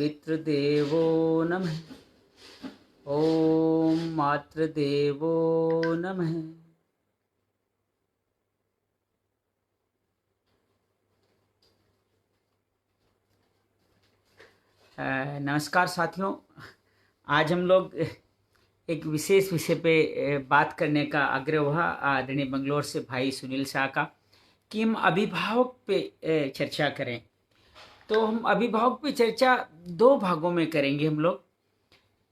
पितृदेवो नमः। ओम मातृदेवो नमः। नमस्कार साथियों, आज हम लोग एक विशेष विषय पे बात करने का आग्रह हुआ आदरणीय बंगलोर से भाई सुनील शाह का कि हम अभिभावक पे चर्चा करें। तो हम अभिभावक पे चर्चा दो भागों में करेंगे। हम लोग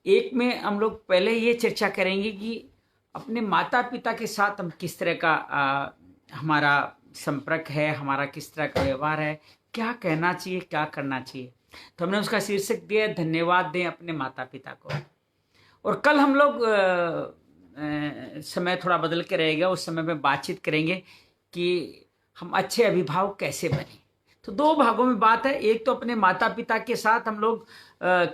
एक में हम लोग पहले ये चर्चा करेंगे कि अपने माता पिता के साथ हम किस तरह का हमारा संपर्क है, हमारा किस तरह का व्यवहार है, क्या कहना चाहिए, क्या करना चाहिए। तो हमने उसका शीर्षक दिया धन्यवाद दें अपने माता पिता को। और कल हम लोग समय थोड़ा बदल के रहेगा, उस समय में बातचीत करेंगे कि हम अच्छे अभिभावक कैसे बने। तो दो भागों में बात है। एक तो अपने माता पिता के साथ हम लोग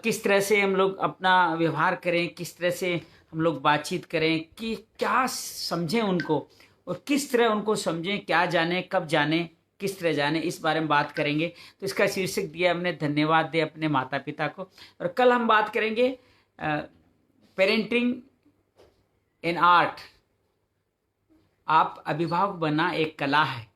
किस तरह से हम लोग अपना व्यवहार करें, किस तरह से हम लोग बातचीत करें, कि क्या समझें उनको और किस तरह उनको समझें, क्या जाने, कब जाने, किस तरह जाने, इस बारे में बात करेंगे। तो इसका शीर्षक दिया हमने धन्यवाद दे अपने माता पिता को। और कल हम बात करेंगे पेरेंटिंग इन आर्ट, आप अभिभावक बनना एक कला है।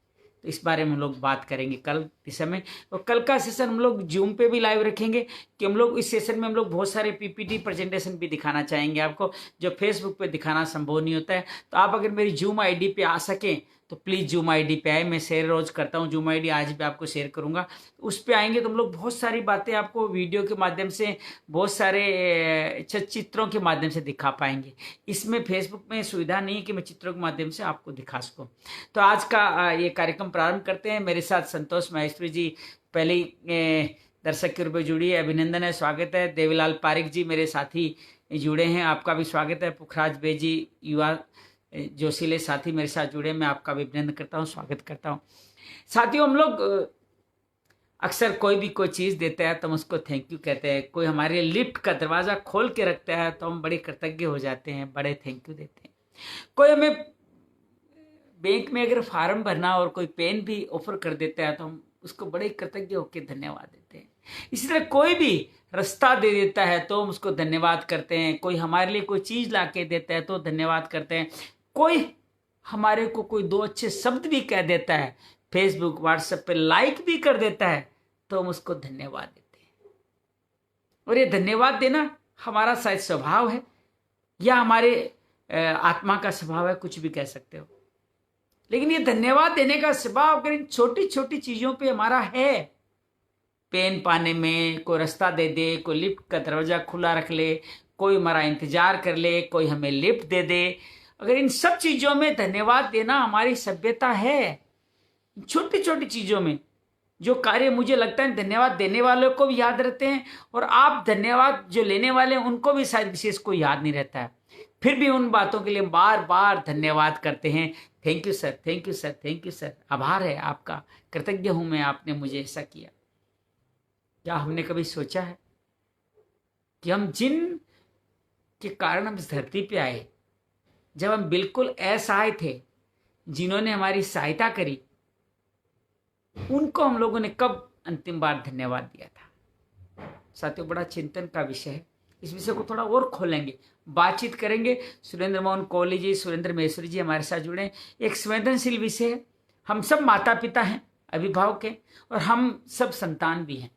तो इस बारे में हम लोग बात करेंगे कल इस समय। और कल का सेशन हम लोग जूम पे भी लाइव रखेंगे कि हम लोग इस सेशन में हम लोग बहुत सारे पीपीटी प्रेजेंटेशन भी दिखाना चाहेंगे आपको, जो फेसबुक पे दिखाना संभव नहीं होता है। तो आप अगर मेरी जूम आईडी पे आ सकें तो प्लीज़ जूम आईडी पे आए। मैं शेयर रोज करता हूँ, जूम आईडी आज भी आपको शेयर करूँगा। उस पर आएंगे तो हम लोग बहुत सारी बातें आपको वीडियो के माध्यम से, बहुत सारे चित्रों के माध्यम से दिखा पाएंगे। इसमें फेसबुक में सुविधा नहीं है कि मैं चित्रों के माध्यम से आपको दिखा सकूँ। तो आज का ये कार्यक्रम प्रारंभ करते हैं। मेरे साथ संतोष माहेश्वरी जी पहले दर्शक के रूप में जुड़ी है, अभिनंदन है, स्वागत है। देवीलाल पारिक जी मेरे साथी जुड़े हैं, आपका भी स्वागत है। पुखराज बे जी युवा जोशीले साथी मेरे साथ जुड़े, मैं आपका भी अभिनंदन करता हूँ, स्वागत करता हूँ। साथियों, हम लोग अक्सर कोई भी कोई चीज़ देता है तो हम उसको थैंक यू कहते हैं। कोई हमारे लिए लिफ्ट का दरवाज़ा खोल के रखता है तो हम बड़े कृतज्ञ हो जाते हैं, बड़े थैंक यू देते हैं। कोई हमें बैंक में अगर फार्म भरना और कोई पेन भी ऑफर कर देता है तो हम उसको बड़े कृतज्ञ होकर धन्यवाद देते हैं। इसी तरह कोई भी रास्ता दे देता है तो हम उसको धन्यवाद करते हैं। कोई हमारे लिए कोई चीज़ ला के देता है तो धन्यवाद करते हैं। कोई हमारे को कोई दो अच्छे शब्द भी कह देता है, फेसबुक व्हाट्सएप पे लाइक भी कर देता है तो हम उसको धन्यवाद देते हैं। और ये धन्यवाद देना हमारा शायद स्वभाव है या हमारे आत्मा का स्वभाव है, कुछ भी कह सकते हो। लेकिन ये धन्यवाद देने का स्वभाव अगर इन छोटी छोटी चीजों पे हमारा है, पेन पाने में, कोई रास्ता दे दे, कोई लिफ्ट का दरवाजा खुला रख ले, कोई हमारा इंतजार कर ले, कोई हमें लिफ्ट दे दे, अगर इन सब चीजों में धन्यवाद देना हमारी सभ्यता है, छोटी छोटी चीजों में जो कार्य मुझे लगता है धन्यवाद देने वालों को भी याद रहते हैं और आप धन्यवाद जो लेने वाले हैं उनको भी शायद विशेष को याद नहीं रहता है, फिर भी उन बातों के लिए बार बार धन्यवाद करते हैं। Thank you sir, thank you sir, thank you sir, आभार है आपका, कृतज्ञ हूं मैं, आपने मुझे ऐसा किया। क्या हमने कभी सोचा है कि हम जिन के कारण हम इस धरती पे आए, जब हम बिल्कुल असहाय थे, जिन्होंने हमारी सहायता करी, उनको हम लोगों ने कब अंतिम बार धन्यवाद दिया था। साथियों, बड़ा चिंतन का विषय है। इस विषय को थोड़ा और खोलेंगे, बातचीत करेंगे। सुरेंद्र मोहन कोहली जी, सुरेंद्र महेश्वरी जी हमारे साथ जुड़े। एक संवेदनशील विषय है। हम सब माता पिता हैं, अभिभावक हैं और हम सब संतान भी हैं।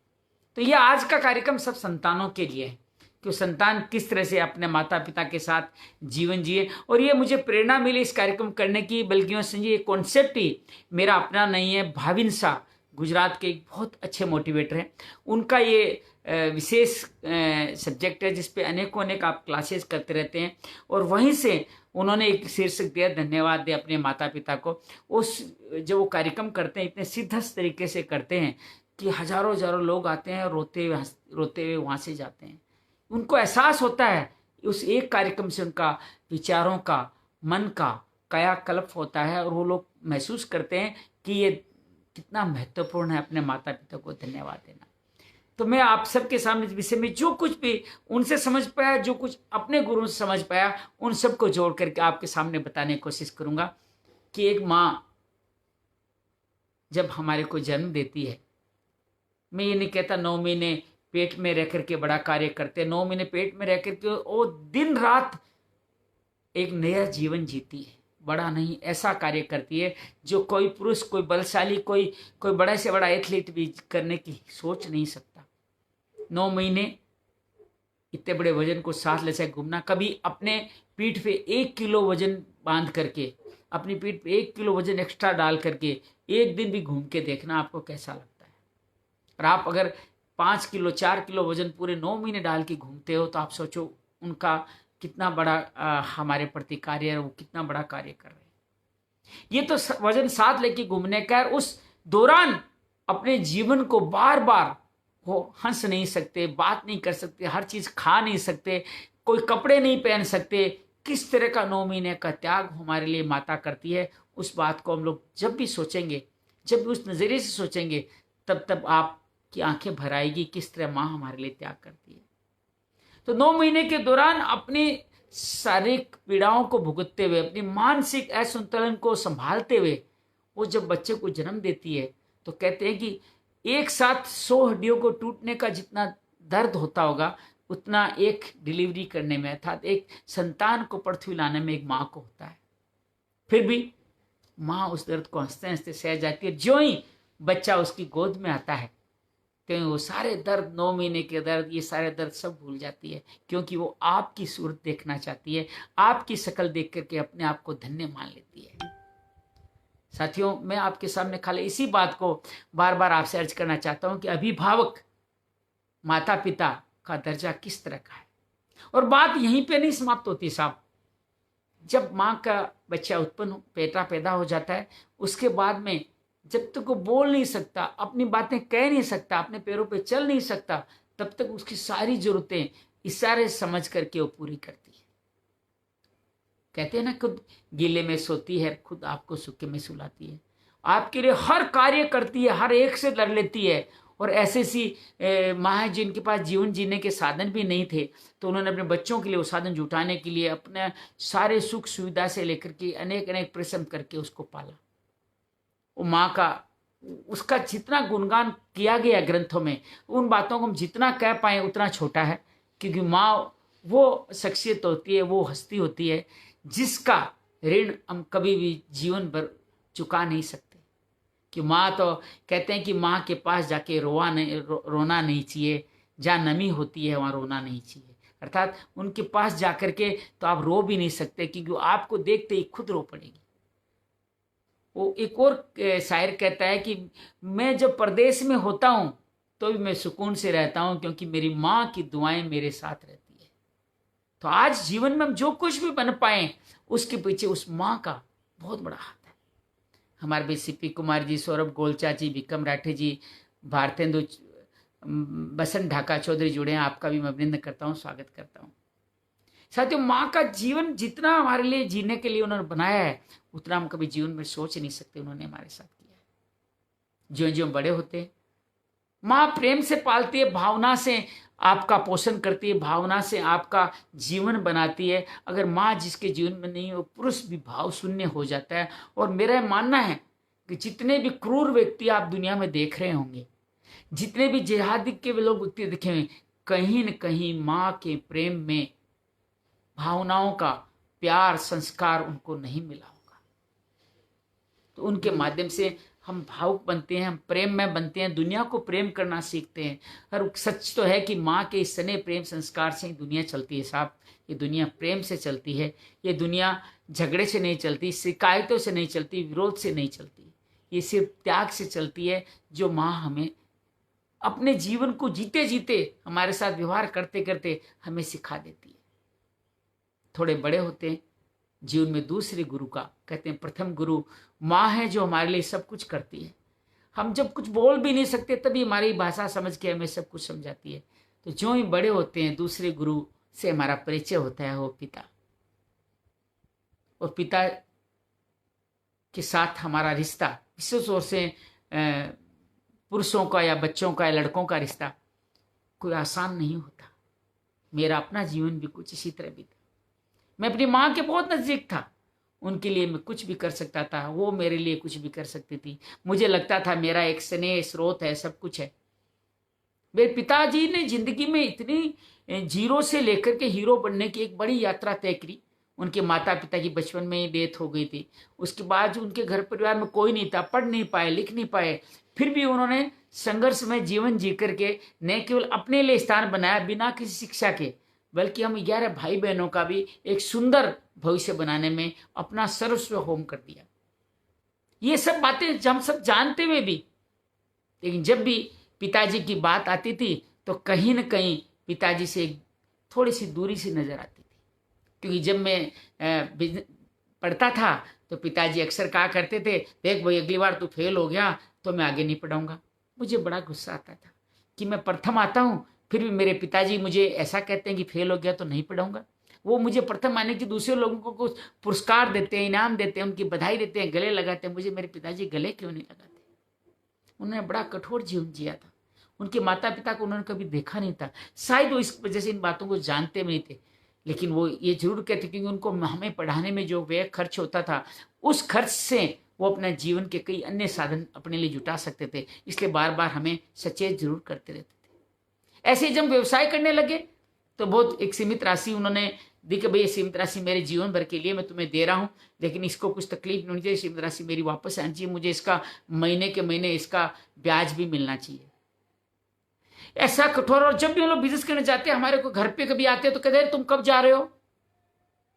तो यह आज का कार्यक्रम सब संतानों के लिए है कि संतान किस तरह से अपने माता पिता के साथ जीवन जिए। और ये मुझे प्रेरणा मिली इस कार्यक्रम करने की, बल्कि ये कॉन्सेप्ट ही मेरा अपना नहीं है। भाविन शाह गुजरात के एक बहुत अच्छे मोटिवेटर हैं, उनका ये विशेष सब्जेक्ट है जिस पे अनेक आप क्लासेस करते रहते हैं। और वहीं से उन्होंने एक शीर्षक दिया धन्यवाद दे अपने माता पिता को। उस जो वो कार्यक्रम करते हैं इतने सिद्धस्त तरीके से करते हैं कि हजारों लोग आते हैं और रोते हुए वहाँ से जाते हैं। उनको एहसास होता है उस एक कार्यक्रम से उनका विचारों का, मन का कायाकल्प होता है और वो लोग महसूस करते हैं कि ये कितना महत्वपूर्ण है अपने माता पिता को धन्यवाद देना। तो मैं आप सबके सामने इस विषय में जो कुछ भी उनसे समझ पाया, जो कुछ अपने गुरुओं से समझ पाया, उन सबको जोड़ करके आपके सामने बताने की कोशिश करूंगा कि एक माँ जब हमारे को जन्म देती है, मैं ये नहीं कहता 9 महीने पेट में रह करके बड़ा कार्य करते हैं, 9 महीने पेट में रह करके वो दिन रात एक नया जीवन जीती है, बड़ा नहीं ऐसा कार्य करती है जो कोई पुरुष, कोई बलशाली, कोई बड़ा से बड़ा एथलीट भी करने की सोच नहीं सकता। 9 महीने इतने बड़े वजन को साथ ले से घूमना, कभी अपने पीठ पे 1 किलो वजन बांध करके, अपनी पीठ पे 1 किलो वजन एक्स्ट्रा डाल करके एक दिन भी घूम के देखना आपको कैसा लगता है। और आप अगर 5 किलो 4 किलो वजन पूरे 9 महीने डाल के घूमते हो तो आप सोचो उनका कितना बड़ा हमारे प्रति कार्य है, वो कितना बड़ा कार्य कर रहे हैं। ये तो वजन साथ लेके घूमने का, उस दौरान अपने जीवन को बार बार वो हंस नहीं सकते, बात नहीं कर सकते, हर चीज खा नहीं सकते, कोई कपड़े नहीं पहन सकते। किस तरह का 9 महीने का त्याग हमारे लिए माता करती है, उस बात को हम लोग जब भी सोचेंगे, जब भी उस नजरिए से सोचेंगे, तब आपकी आंखें भर आएगी किस तरह माँ हमारे लिए त्याग करती है। तो 9 महीने के दौरान अपनी शारीरिक पीड़ाओं को भुगतते हुए, अपनी मानसिक असंतुलन को संभालते हुए वो जब बच्चे को जन्म देती है तो कहते हैं कि एक साथ 100 हड्डियों को टूटने का जितना दर्द होता होगा उतना एक डिलीवरी करने में, अर्थात एक संतान को पृथ्वी लाने में एक माँ को होता है। फिर भी माँ उस दर्द को हंसते हंसते सह जाती है। ज्यों ही बच्चा उसकी गोद में आता है तो वो सारे दर्द, 9 महीने के दर्द, ये सारे दर्द सब भूल जाती है, क्योंकि वो आपकी सूरत देखना चाहती है, आपकी शक्ल देख करके अपने आप को धन्य मान लेती है। साथियों, मैं आपके सामने खाली इसी बात को बार बार आपसे अर्ज करना चाहता हूं कि अभिभावक, माता पिता का दर्जा किस तरह का है। और बात यहीं पे नहीं समाप्त होती साहब। जब माँ का बच्चा उत्पन्न बेटा पैदा हो जाता है, उसके बाद में जब तक वो बोल नहीं सकता, अपनी बातें कह नहीं सकता, अपने पैरों पे चल नहीं सकता, तब तक उसकी सारी जरूरतें इशारे समझ करके वो पूरी करती है। कहते हैं ना, खुद गीले में सोती है, खुद आपको सूखे में सुलाती है, आपके लिए हर कार्य करती है, हर एक से लड़ लेती है। और ऐसे सी माँ है जिनके पास जीवन जीने के साधन भी नहीं थे, तो उन्होंने अपने बच्चों के लिए वो साधन जुटाने के लिए अपने सारे सुख सुविधा से लेकर के अनेक अनेक परिश्रम करके उसको पाला। वो माँ का, उसका जितना गुणगान किया गया ग्रंथों में, उन बातों को हम जितना कह पाए उतना छोटा है, क्योंकि माँ वो शख्सियत होती है, वो हस्ती होती है जिसका ऋण हम कभी भी जीवन भर चुका नहीं सकते। कि माँ तो कहते हैं कि माँ के पास जाके रोना नहीं चाहिए, जहाँ नमी होती है वहाँ रोना नहीं चाहिए। अर्थात उनके पास जाकर के तो आप रो भी नहीं सकते, क्योंकि वो आपको देखते ही खुद रो पड़ेगी। वो एक और शायर कहता है कि मैं जब परदेश में होता हूँ तो भी मैं सुकून से रहता हूँ, क्योंकि मेरी माँ की दुआएं मेरे साथ रहती है। तो आज जीवन में हम जो कुछ भी बन पाए उसके पीछे उस माँ का बहुत बड़ा हाथ है। हमारे भी सीपी कुमार जी, सौरभ गोलचा जी, विक्रम राठे जी, भारतेंदु, बसंत ढाका चौधरी जुड़े हैं, आपका भी मैं अभिनंदन करता हूँ, स्वागत करता हूँ। साथियों, माँ का जीवन जितना हमारे लिए जीने के लिए उन्होंने बनाया है उतना हम कभी जीवन में सोच नहीं सकते उन्होंने हमारे साथ किया है। ज्यों ज्यों बड़े होते हैं, माँ प्रेम से पालती है, भावना से आपका पोषण करती है, भावना से आपका जीवन बनाती है। अगर माँ जिसके जीवन में नहीं हो, पुरुष भी भाव शून्य हो जाता है। और मेरा मानना है कि जितने भी क्रूर व्यक्ति आप दुनिया में देख रहे होंगे, जितने भी जिहादी के लोग व्यक्ति दिखे हुए, कहीं न कहीं माँ के प्रेम में भावनाओं का प्यार, संस्कार उनको नहीं मिला होगा। तो उनके माध्यम से हम भावुक बनते हैं, हम प्रेम में बनते हैं, दुनिया को प्रेम करना सीखते हैं। और सच तो है कि माँ के इस स्नेह प्रेम संस्कार से ही दुनिया चलती है साहब। ये दुनिया प्रेम से चलती है, ये दुनिया झगड़े से नहीं चलती, शिकायतों से नहीं चलती, विरोध से नहीं चलती। ये सिर्फ त्याग से चलती है, जो माँ हमें अपने जीवन को जीते जीते, हमारे साथ व्यवहार करते करते हमें सिखा देती है। थोड़े बड़े होते हैं, जीवन में दूसरे गुरु का, कहते हैं प्रथम गुरु माँ है, जो हमारे लिए सब कुछ करती है। हम जब कुछ बोल भी नहीं सकते तभी हमारी भाषा समझ के हमें सब कुछ समझाती है। तो जो ही बड़े होते हैं, दूसरे गुरु से हमारा परिचय होता है, वो पिता। और पिता के साथ हमारा रिश्ता, विशेष तौर से पुरुषों का या बच्चों का या लड़कों का रिश्ता कोई आसान नहीं होता। मेरा अपना जीवन भी कुछ इसी तरह बीता। मैं अपनी माँ के बहुत नज़दीक था, उनके लिए मैं कुछ भी कर सकता था, वो मेरे लिए कुछ भी कर सकती थी। मुझे लगता था मेरा एक स्नेह स्रोत है, सब कुछ है। मेरे पिताजी ने जिंदगी में इतनी जीरो से लेकर के हीरो बनने की एक बड़ी यात्रा तय करी। उनके माता पिता की बचपन में ही डेथ हो गई थी। उसके बाद उनके घर परिवार में कोई नहीं था, पढ़ नहीं पाए, लिख नहीं पाए, फिर भी उन्होंने संघर्ष में जीवन जी करके न केवल अपने लिए स्थान बनाया बिना किसी शिक्षा के, बल्कि हम 11 भाई बहनों का भी एक सुंदर भविष्य बनाने में अपना सर्वस्व होम कर दिया। ये सब बातें हम सब जानते हुए भी, लेकिन जब भी पिताजी की बात आती थी तो कहीं ना कहीं पिताजी से थोड़ी सी दूरी सी नजर आती थी। क्योंकि जब मैं पढ़ता था तो पिताजी अक्सर कहा करते थे, देख भाई अगली बार तू फेल हो गया तो मैं आगे नहीं पढ़ाऊंगा। मुझे बड़ा गुस्सा आता था कि मैं प्रथम आता हूँ, फिर भी मेरे पिताजी मुझे ऐसा कहते हैं कि फेल हो गया तो नहीं पढ़ाऊंगा। वो मुझे प्रथम आने की दूसरे लोगों को कुछ पुरस्कार देते हैं, इनाम देते हैं, उनकी बधाई देते हैं, गले लगाते हैं। मुझे मेरे पिताजी गले क्यों नहीं लगाते? उन्होंने बड़ा कठोर जीवन जिया था। उनके माता पिता को उन्होंने कभी देखा नहीं था। शायद वो इस वजह से इन बातों को जानते भी नहीं थे, लेकिन वो ये जरूर कहते क्योंकि उनको हमें पढ़ाने में जो व्यय खर्च होता था, उस खर्च से वो अपने जीवन के कई अन्य साधन अपने लिए जुटा सकते थे। इसलिए बार बार हमें सचेत जरूर करते रहते थे। ऐसे जब व्यवसाय करने लगे तो बहुत एक सीमित राशि उन्होंने दी कि भाई ये सीमित राशि मेरे जीवन भर के लिए मैं तुम्हें दे रहा हूँ, लेकिन इसको कुछ तकलीफ नहीं होनी चाहिए, सीमित राशि मेरी वापस आनी चाहिए, मुझे इसका महीने के महीने इसका ब्याज भी मिलना चाहिए। ऐसा कठोर। और जब भी हम लोग बिजनेस करने जाते हैं, हमारे को घर पे कभी आते हैं तो कहते हैं तुम कब जा रहे हो,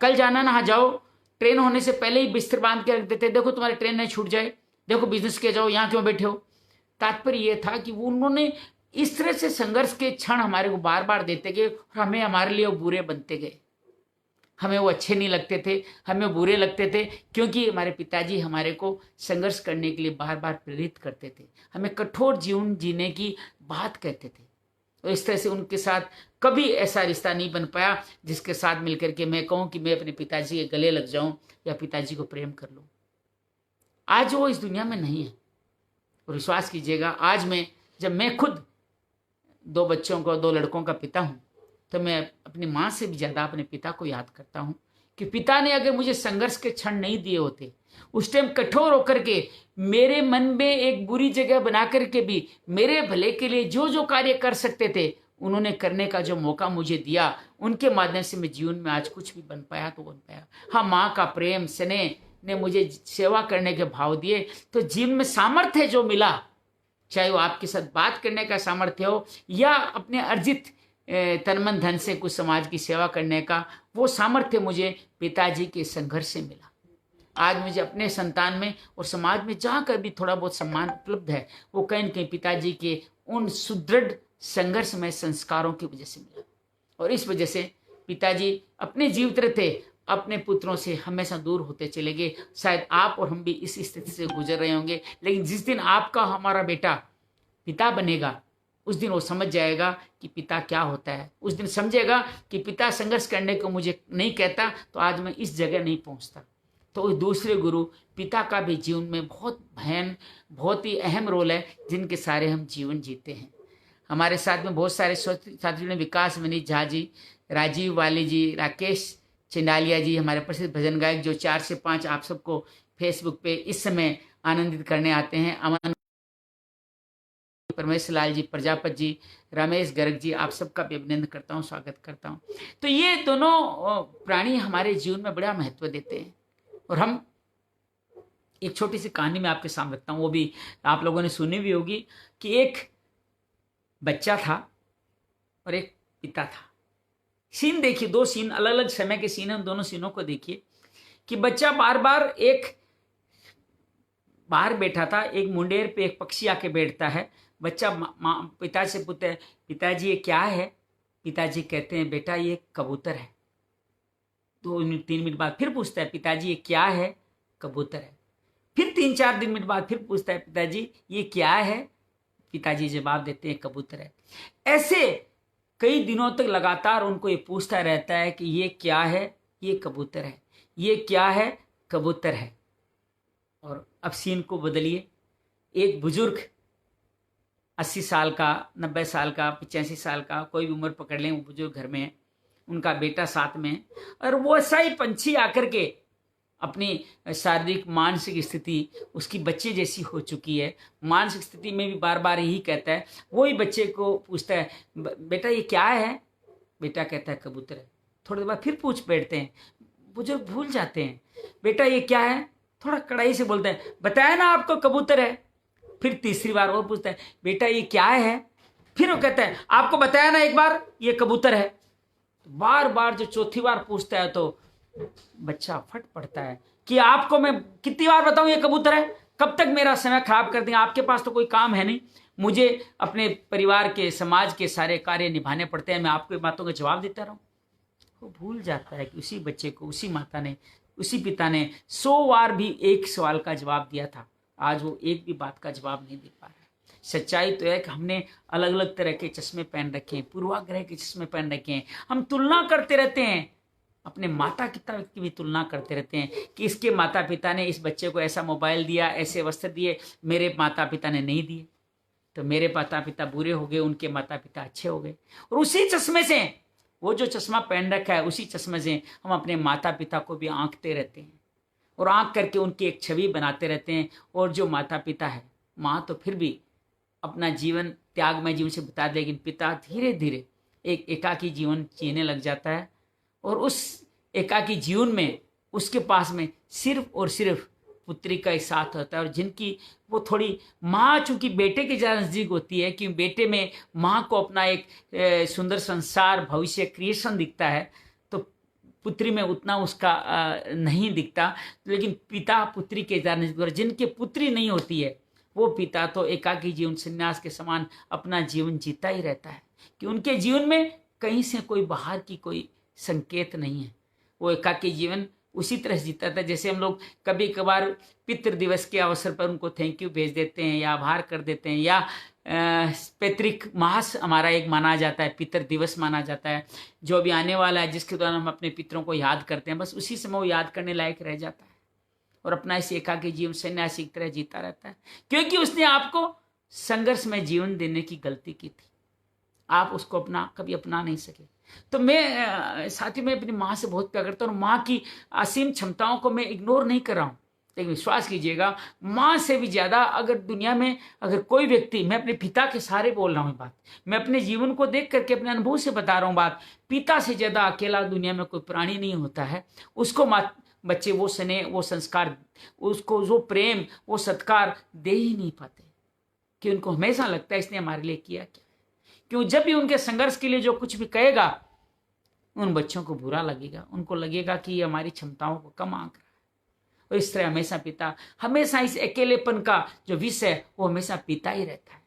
कल जाना ना जाओ। ट्रेन होने से पहले ही बिस्तर बांध के रख देते, देखो तुम्हारी ट्रेन नहीं छूट जाए, देखो बिजनेस के जाओ, यहाँ क्यों बैठे हो। तात्पर्य यह था कि उन्होंने इस तरह से संघर्ष के क्षण हमारे को बार बार देते गए और हमें हमारे लिए वो बुरे बनते गए। हमें वो अच्छे नहीं लगते थे, हमें बुरे लगते थे, क्योंकि हमारे पिताजी हमारे को संघर्ष करने के लिए बार बार प्रेरित करते थे, हमें कठोर जीवन जीने की बात कहते थे। और इस तरह से उनके साथ कभी ऐसा रिश्ता नहीं बन पाया जिसके साथ मिलकर के मैं कहूँ कि मैं अपने पिताजी के गले लग जाऊं या पिताजी को प्रेम कर लूं। आज वो इस दुनिया में नहीं है। और विश्वास कीजिएगा, आज जब मैं खुद 2 बच्चों को, 2 लड़कों का पिता हूं, तो मैं अपनी माँ से भी ज़्यादा अपने पिता को याद करता हूँ कि पिता ने अगर मुझे संघर्ष के क्षण नहीं दिए होते, उस टाइम कठोर होकर के मेरे मन में एक बुरी जगह बना करके भी मेरे भले के लिए जो जो कार्य कर सकते थे उन्होंने करने का जो मौका मुझे दिया, उनके माध्यम से मैं जीवन में आज कुछ भी बन पाया तो बन पाया। हाँ, माँ का प्रेम स्नेह ने मुझे सेवा करने के भाव दिए, तो जीवन में सामर्थ्य जो मिला, चाहे वो आपके साथ बात करने का सामर्थ्य हो या अपने अर्जित तन मन धन से कुछ समाज की सेवा करने का, वो सामर्थ्य मुझे पिताजी के संघर्ष से मिला। आज मुझे अपने संतान में और समाज में जहाँ का भी थोड़ा बहुत सम्मान उपलब्ध है, वो कहीं न कहीं पिताजी के उन सुदृढ़ संघर्षमय संस्कारों की वजह से मिला। और इस वजह से पिताजी अपने जीवित रहते अपने पुत्रों से हमेशा दूर होते चले गए। शायद आप और हम भी इस स्थिति से गुजर रहे होंगे, लेकिन जिस दिन आपका हमारा बेटा पिता बनेगा, उस दिन वो समझ जाएगा कि पिता क्या होता है। उस दिन समझेगा कि पिता संघर्ष करने को मुझे नहीं कहता तो आज मैं इस जगह नहीं पहुंचता। तो दूसरे गुरु पिता का भी जीवन में बहुत ही अहम रोल है, जिनके सारे हम जीवन जीते हैं। हमारे साथ में बहुत सारे साथियों ने, विकास विनीत झा जी, राजीव वाली जी, राकेश चिंडालिया जी, हमारे प्रसिद्ध भजन गायक जो 4 से 5 आप सबको फेसबुक पे इस समय आनंदित करने आते हैं, अमन, परमेश लाल जी, प्रजापत जी, रमेश गर्ग जी, आप सबका भी अभिनंदन करता हूँ, स्वागत करता हूँ। तो ये दोनों प्राणी हमारे जीवन में बड़ा महत्व देते हैं। और हम एक छोटी सी कहानी में आपके सामने रखता हूँ, वो भी आप लोगों ने सुनी भी होगी, कि एक बच्चा था और एक पिता था। सीन देखिए, 2 सीन, अलग अलग समय के सीन हैं, दोनों सीनों को देखिए कि बच्चा बार बार बाहर बैठा था, एक मुंडेर पे एक पक्षी आके बैठता है। बच्चा पिता से पूछता है, पिताजी ये क्या है? पिताजी कहते हैं, बेटा ये कबूतर है। 2 मिनट 3 मिनट बाद फिर पूछता है, पिताजी ये क्या है? कबूतर है। फिर 3-4 मिनट बाद फिर पूछता है, पिताजी ये क्या है? पिताजी जवाब देते हैं, कबूतर है। ऐसे कई दिनों तक लगातार उनको ये पूछता रहता है कि ये क्या है? ये कबूतर है। ये क्या है? कबूतर है। और अब सीन को बदलिए, एक बुजुर्ग 80 साल का, 90 साल का, 85 साल का, कोई भी उम्र पकड़ लें, वो बुजुर्ग घर में है, उनका बेटा साथ में है, और वो ऐसा ही पंछी आकर के अपनी शारीरिक मानसिक स्थिति उसकी बच्चे जैसी हो चुकी है, मानसिक स्थिति में भी बार बार यही कहता है, वही बच्चे को पूछता है बेटा ये क्या है, बेटा कहता है कबूतर है। थोड़ी देर बाद फिर पूछ बैठते हैं, बुजुर्ग भूल जाते हैं, बेटा ये क्या है, थोड़ा कड़ाई से बोलता है बताया ना आपको कबूतर है। फिर तीसरी बार और पूछता है बेटा ये क्या है, फिर वो कहता है आपको बताया ना एक बार ये कबूतर है। बार बार जो चौथी बार पूछता है तो बच्चा फट पड़ता है कि आपको मैं कितनी बार बताऊं ये कबूतर है, कब तक मेरा समय खराब कर देंगे, आपके पास तो कोई काम है नहीं, मुझे अपने परिवार के समाज के सारे कार्य निभाने पड़ते हैं, मैं आपको बातों का जवाब देता रहूं। वो भूल जाता है कि उसी बच्चे को उसी माता ने उसी पिता ने 100 बार भी एक सवाल का जवाब दिया था, आज वो एक भी बात का जवाब नहीं दे पा रहा है। सच्चाई तो है कि हमने अलग अलग तरह के चश्मे पहन रखे हैं, पूर्वाग्रह के चश्मे पहन रखे हैं, हम तुलना करते रहते हैं, अपने माता पिता की भी तुलना करते रहते हैं कि इसके माता पिता ने इस बच्चे को ऐसा मोबाइल दिया, ऐसे वस्त्र दिए, मेरे माता पिता ने नहीं दिए, तो मेरे माता पिता बुरे हो गए, उनके माता पिता अच्छे हो गए। और उसी चश्मे से, वो जो चश्मा पहन रखा है उसी चश्मे से हम अपने माता पिता को भी आंकते रहते हैं और आंक करके उनकी एक छवि बनाते रहते हैं। और जो माता पिता है, माँ तो फिर भी अपना जीवन त्यागमय जीवन से बिता दे, लेकिन पिता धीरे धीरे एक एकाकी जीवन जीने लग जाता है और उस एकाकी जीवन में उसके पास में सिर्फ और सिर्फ पुत्री का ही साथ होता है। और जिनकी वो थोड़ी माँ चूंकि बेटे के ज़्यादा नज़दीक होती है, कि बेटे में माँ को अपना एक सुंदर संसार भविष्य क्रिएशन दिखता है, तो पुत्री में उतना उसका नहीं दिखता, लेकिन पिता पुत्री के ज़्यादा नज़दीक। और जिनके पुत्री नहीं होती है वो पिता तो एकाकी जीवन संन्यास के समान अपना जीवन जीता ही रहता है, कि उनके जीवन में कहीं से कोई बाहर की कोई संकेत नहीं है। वो एकाकी जीवन उसी तरह से जीता था जैसे हम लोग कभी कभार पितृ दिवस के अवसर पर उनको थैंक यू भेज देते हैं या आभार कर देते हैं, या पैतृक मास हमारा एक माना जाता है, पितृ दिवस माना जाता है, जो भी आने वाला है जिसके दौरान हम अपने पितरों को याद करते हैं, बस उसी समय वो याद करने लायक रह जाता है और अपना इस एकाकी जीवन सन्यासी की तरह जीता रहता है, क्योंकि उसने आपको संघर्ष में जीवन देने की गलती की थी, आप उसको कभी अपना नहीं सके। तो मैं साथी में अपनी माँ से बहुत प्यार करता हूँ और माँ की असीम क्षमताओं को मैं इग्नोर नहीं कर रहा हूँ, लेकिन विश्वास कीजिएगा माँ से भी ज़्यादा अगर दुनिया में अगर कोई व्यक्ति, मैं अपने पिता के सहारे बोल रहा हूँ बात, मैं अपने जीवन को देख करके अपने अनुभव से बता रहा हूँ बात, पिता से ज़्यादा अकेला दुनिया में कोई प्राणी नहीं होता है। उसको बच्चे वो स्नेह, वो संस्कार, उसको जो प्रेम, वो सत्कार दे ही नहीं पाते, कि उनको हमेशा लगता है इसने हमारे लिए किया क्या। क्यों, जब भी उनके संघर्ष के लिए जो कुछ भी कहेगा उन बच्चों को बुरा लगेगा, उनको लगेगा कि ये हमारी क्षमताओं को कम आंक रहा है। और इस तरह हमेशा पिता, हमेशा इस अकेलेपन का जो विष है वो हमेशा पिता ही रहता है,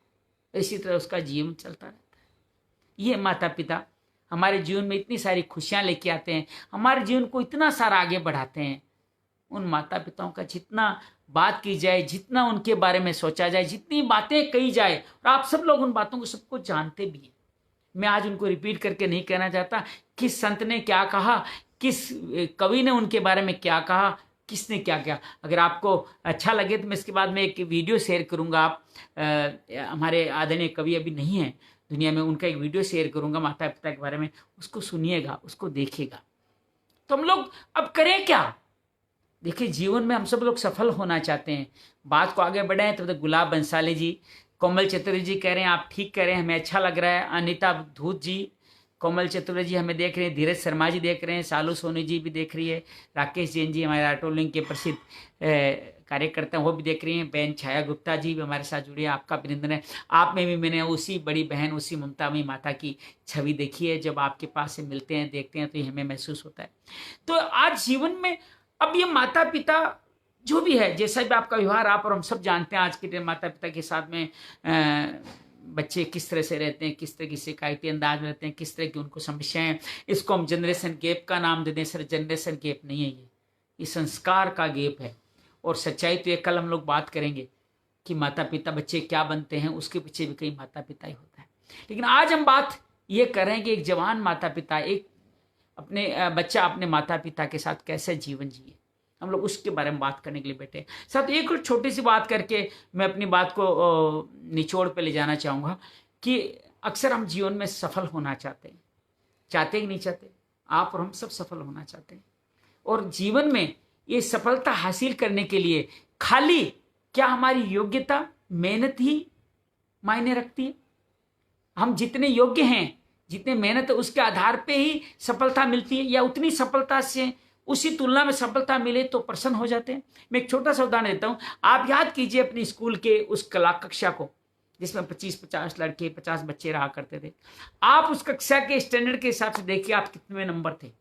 इसी तरह उसका जीवन चलता रहता है। ये माता पिता हमारे जीवन में इतनी सारी खुशियां लेके आते हैं, हमारे जीवन को इतना सारा आगे बढ़ाते हैं। उन माता पिताओं का जितना बात की जाए, जितना उनके बारे में सोचा जाए, जितनी बातें कही जाए, और आप सब लोग उन बातों को सबको जानते भी हैं, मैं आज उनको रिपीट करके नहीं कहना चाहता किस संत ने क्या कहा, किस कवि ने उनके बारे में क्या कहा, किसने क्या किया। अगर आपको अच्छा लगे तो मैं इसके बाद में एक वीडियो शेयर करूंगा। आप हमारे आदरणीय कवि अभी नहीं है दुनिया में, उनका एक वीडियो शेयर करूंगा माता पिता के बारे में, उसको सुनिएगा, उसको देखिएगा। तो हम लोग अब करें क्या? देखिए, जीवन में हम सब लोग सफल होना चाहते हैं, बात को आगे बढ़ाएं। तो गुलाब बंसाली जी, कोमल चतुर्वेदी जी कह रहे हैं आप ठीक कह रहे हैं, हमें अच्छा लग रहा है। अनिता धूत जी, कोमल चतुर्वेदी जी हमें देख रहे हैं, धीरज शर्मा जी देख रहे हैं, सालू सोनी जी भी देख रही है, राकेश जैन जी हमारे ऑटो लिंक के प्रसिद्ध कार्यकर्ता हैं वो भी देख रही हैं, बहन छाया गुप्ता जी भी हमारे साथ जुड़ी है, आपका अभिनंदन है। आप में भी मैंने उसी बड़ी बहन, उसी ममतामयी माता की छवि देखी है। जब आपके पास से मिलते हैं, देखते हैं, तो ये हमें महसूस होता है। तो आज जीवन में अब ये माता पिता जो भी है, जैसा भी आपका व्यवहार, आप और हम सब जानते हैं आज के दिन माता पिता के साथ में बच्चे किस तरह से रहते हैं, किस तरह की शिकायती अंदाज में रहते हैं, किस तरह की उनको समस्याएं। इसको हम जनरेशन गैप का नाम दे दें, सर जनरेशन गैप नहीं है, ये संस्कार का गैप है। और सच्चाई तो ये कल हम लोग बात करेंगे कि माता पिता बच्चे क्या बनते हैं, उसके पीछे भी कई माता पिता ही होता है। लेकिन आज हम बात ये कर रहे हैं कि एक जवान माता पिता, एक अपने बच्चा अपने माता पिता के साथ कैसे जीवन जिए, हम लोग उसके बारे में बात करने के लिए बैठे। साथ एक और छोटी सी बात करके मैं अपनी बात को निचोड़ पे ले जाना चाहूँगा कि अक्सर हम जीवन में सफल होना चाहते हैं कि नहीं चाहते? आप और हम सब सफल होना चाहते हैं। और जीवन में ये सफलता हासिल करने के लिए खाली क्या हमारी योग्यता, मेहनत ही मायने रखती है? हम जितने योग्य हैं, जितने मेहनत है, उसके आधार पे ही सफलता मिलती है, या उतनी सफलता से उसी तुलना में सफलता मिले तो प्रसन्न हो जाते हैं? मैं एक छोटा सा उदाहरण देता हूं। आप याद कीजिए अपनी स्कूल के उस कला कक्षा को जिसमें 25-50 लड़के, 50 बच्चे रहा करते थे। आप उस कक्षा के स्टैंडर्ड के हिसाब से देखिए आप कितने नंबर थे।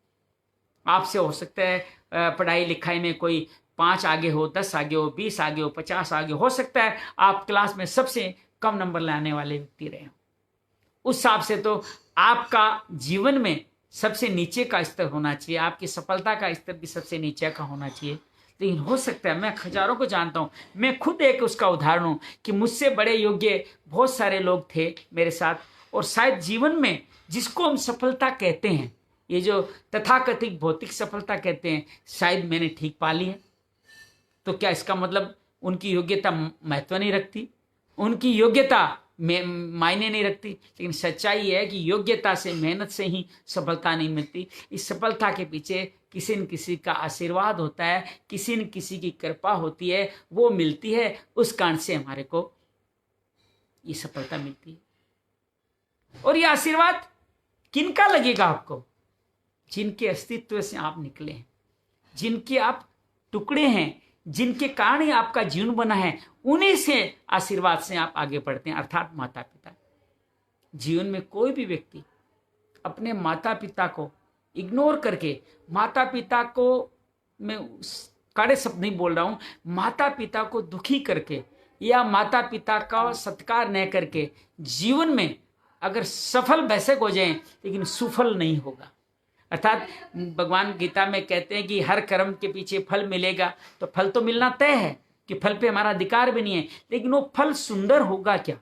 आपसे हो सकता है पढ़ाई लिखाई में कोई 5 आगे हो, 10 आगे हो, 20 आगे हो, 50 आगे हो सकता है आप क्लास में सबसे कम नंबर लाने वाले व्यक्ति रहे हो। उस हिसाब से तो आपका जीवन में सबसे नीचे का स्तर होना चाहिए, आपकी सफलता का स्तर भी सबसे नीचे का होना चाहिए। लेकिन हो सकता है, मैं हजारों को जानता हूं, मैं खुद एक उसका उदाहरण हूं कि मुझसे बड़े योग्य बहुत सारे लोग थे मेरे साथ, और शायद जीवन में जिसको हम सफलता कहते हैं, ये जो तथाकथित भौतिक सफलता कहते हैं, शायद मैंने ठीक पा ली है। तो क्या इसका मतलब उनकी योग्यता महत्व नहीं रखती, उनकी योग्यता मायने नहीं रखती? लेकिन सच्चाई है कि योग्यता से, मेहनत से ही सफलता नहीं मिलती। इस सफलता के पीछे किसी न किसी का आशीर्वाद होता है, किसी न किसी की कृपा होती है, वो मिलती है, उस कारण से हमारे को ये सफलता मिलती है। और ये आशीर्वाद किनका लगेगा आपको? जिनके अस्तित्व से आप निकले हैं, जिनके आप टुकड़े हैं, जिनके कारण ही आपका जीवन बना है, उन्हीं से आशीर्वाद से आप आगे बढ़ते हैं, अर्थात माता पिता। जीवन में कोई भी व्यक्ति अपने माता पिता को इग्नोर करके, माता पिता को, मैं कड़े शब्द नहीं बोल रहा हूं, माता पिता को दुखी करके या माता पिता का सत्कार न करके जीवन में अगर सफल वैसे हो जाए लेकिन सुफल नहीं होगा। अर्थात भगवान गीता में कहते हैं कि हर कर्म के पीछे फल मिलेगा, तो फल तो मिलना तय है कि फल पे हमारा अधिकार भी नहीं है, लेकिन वो फल सुंदर होगा क्या,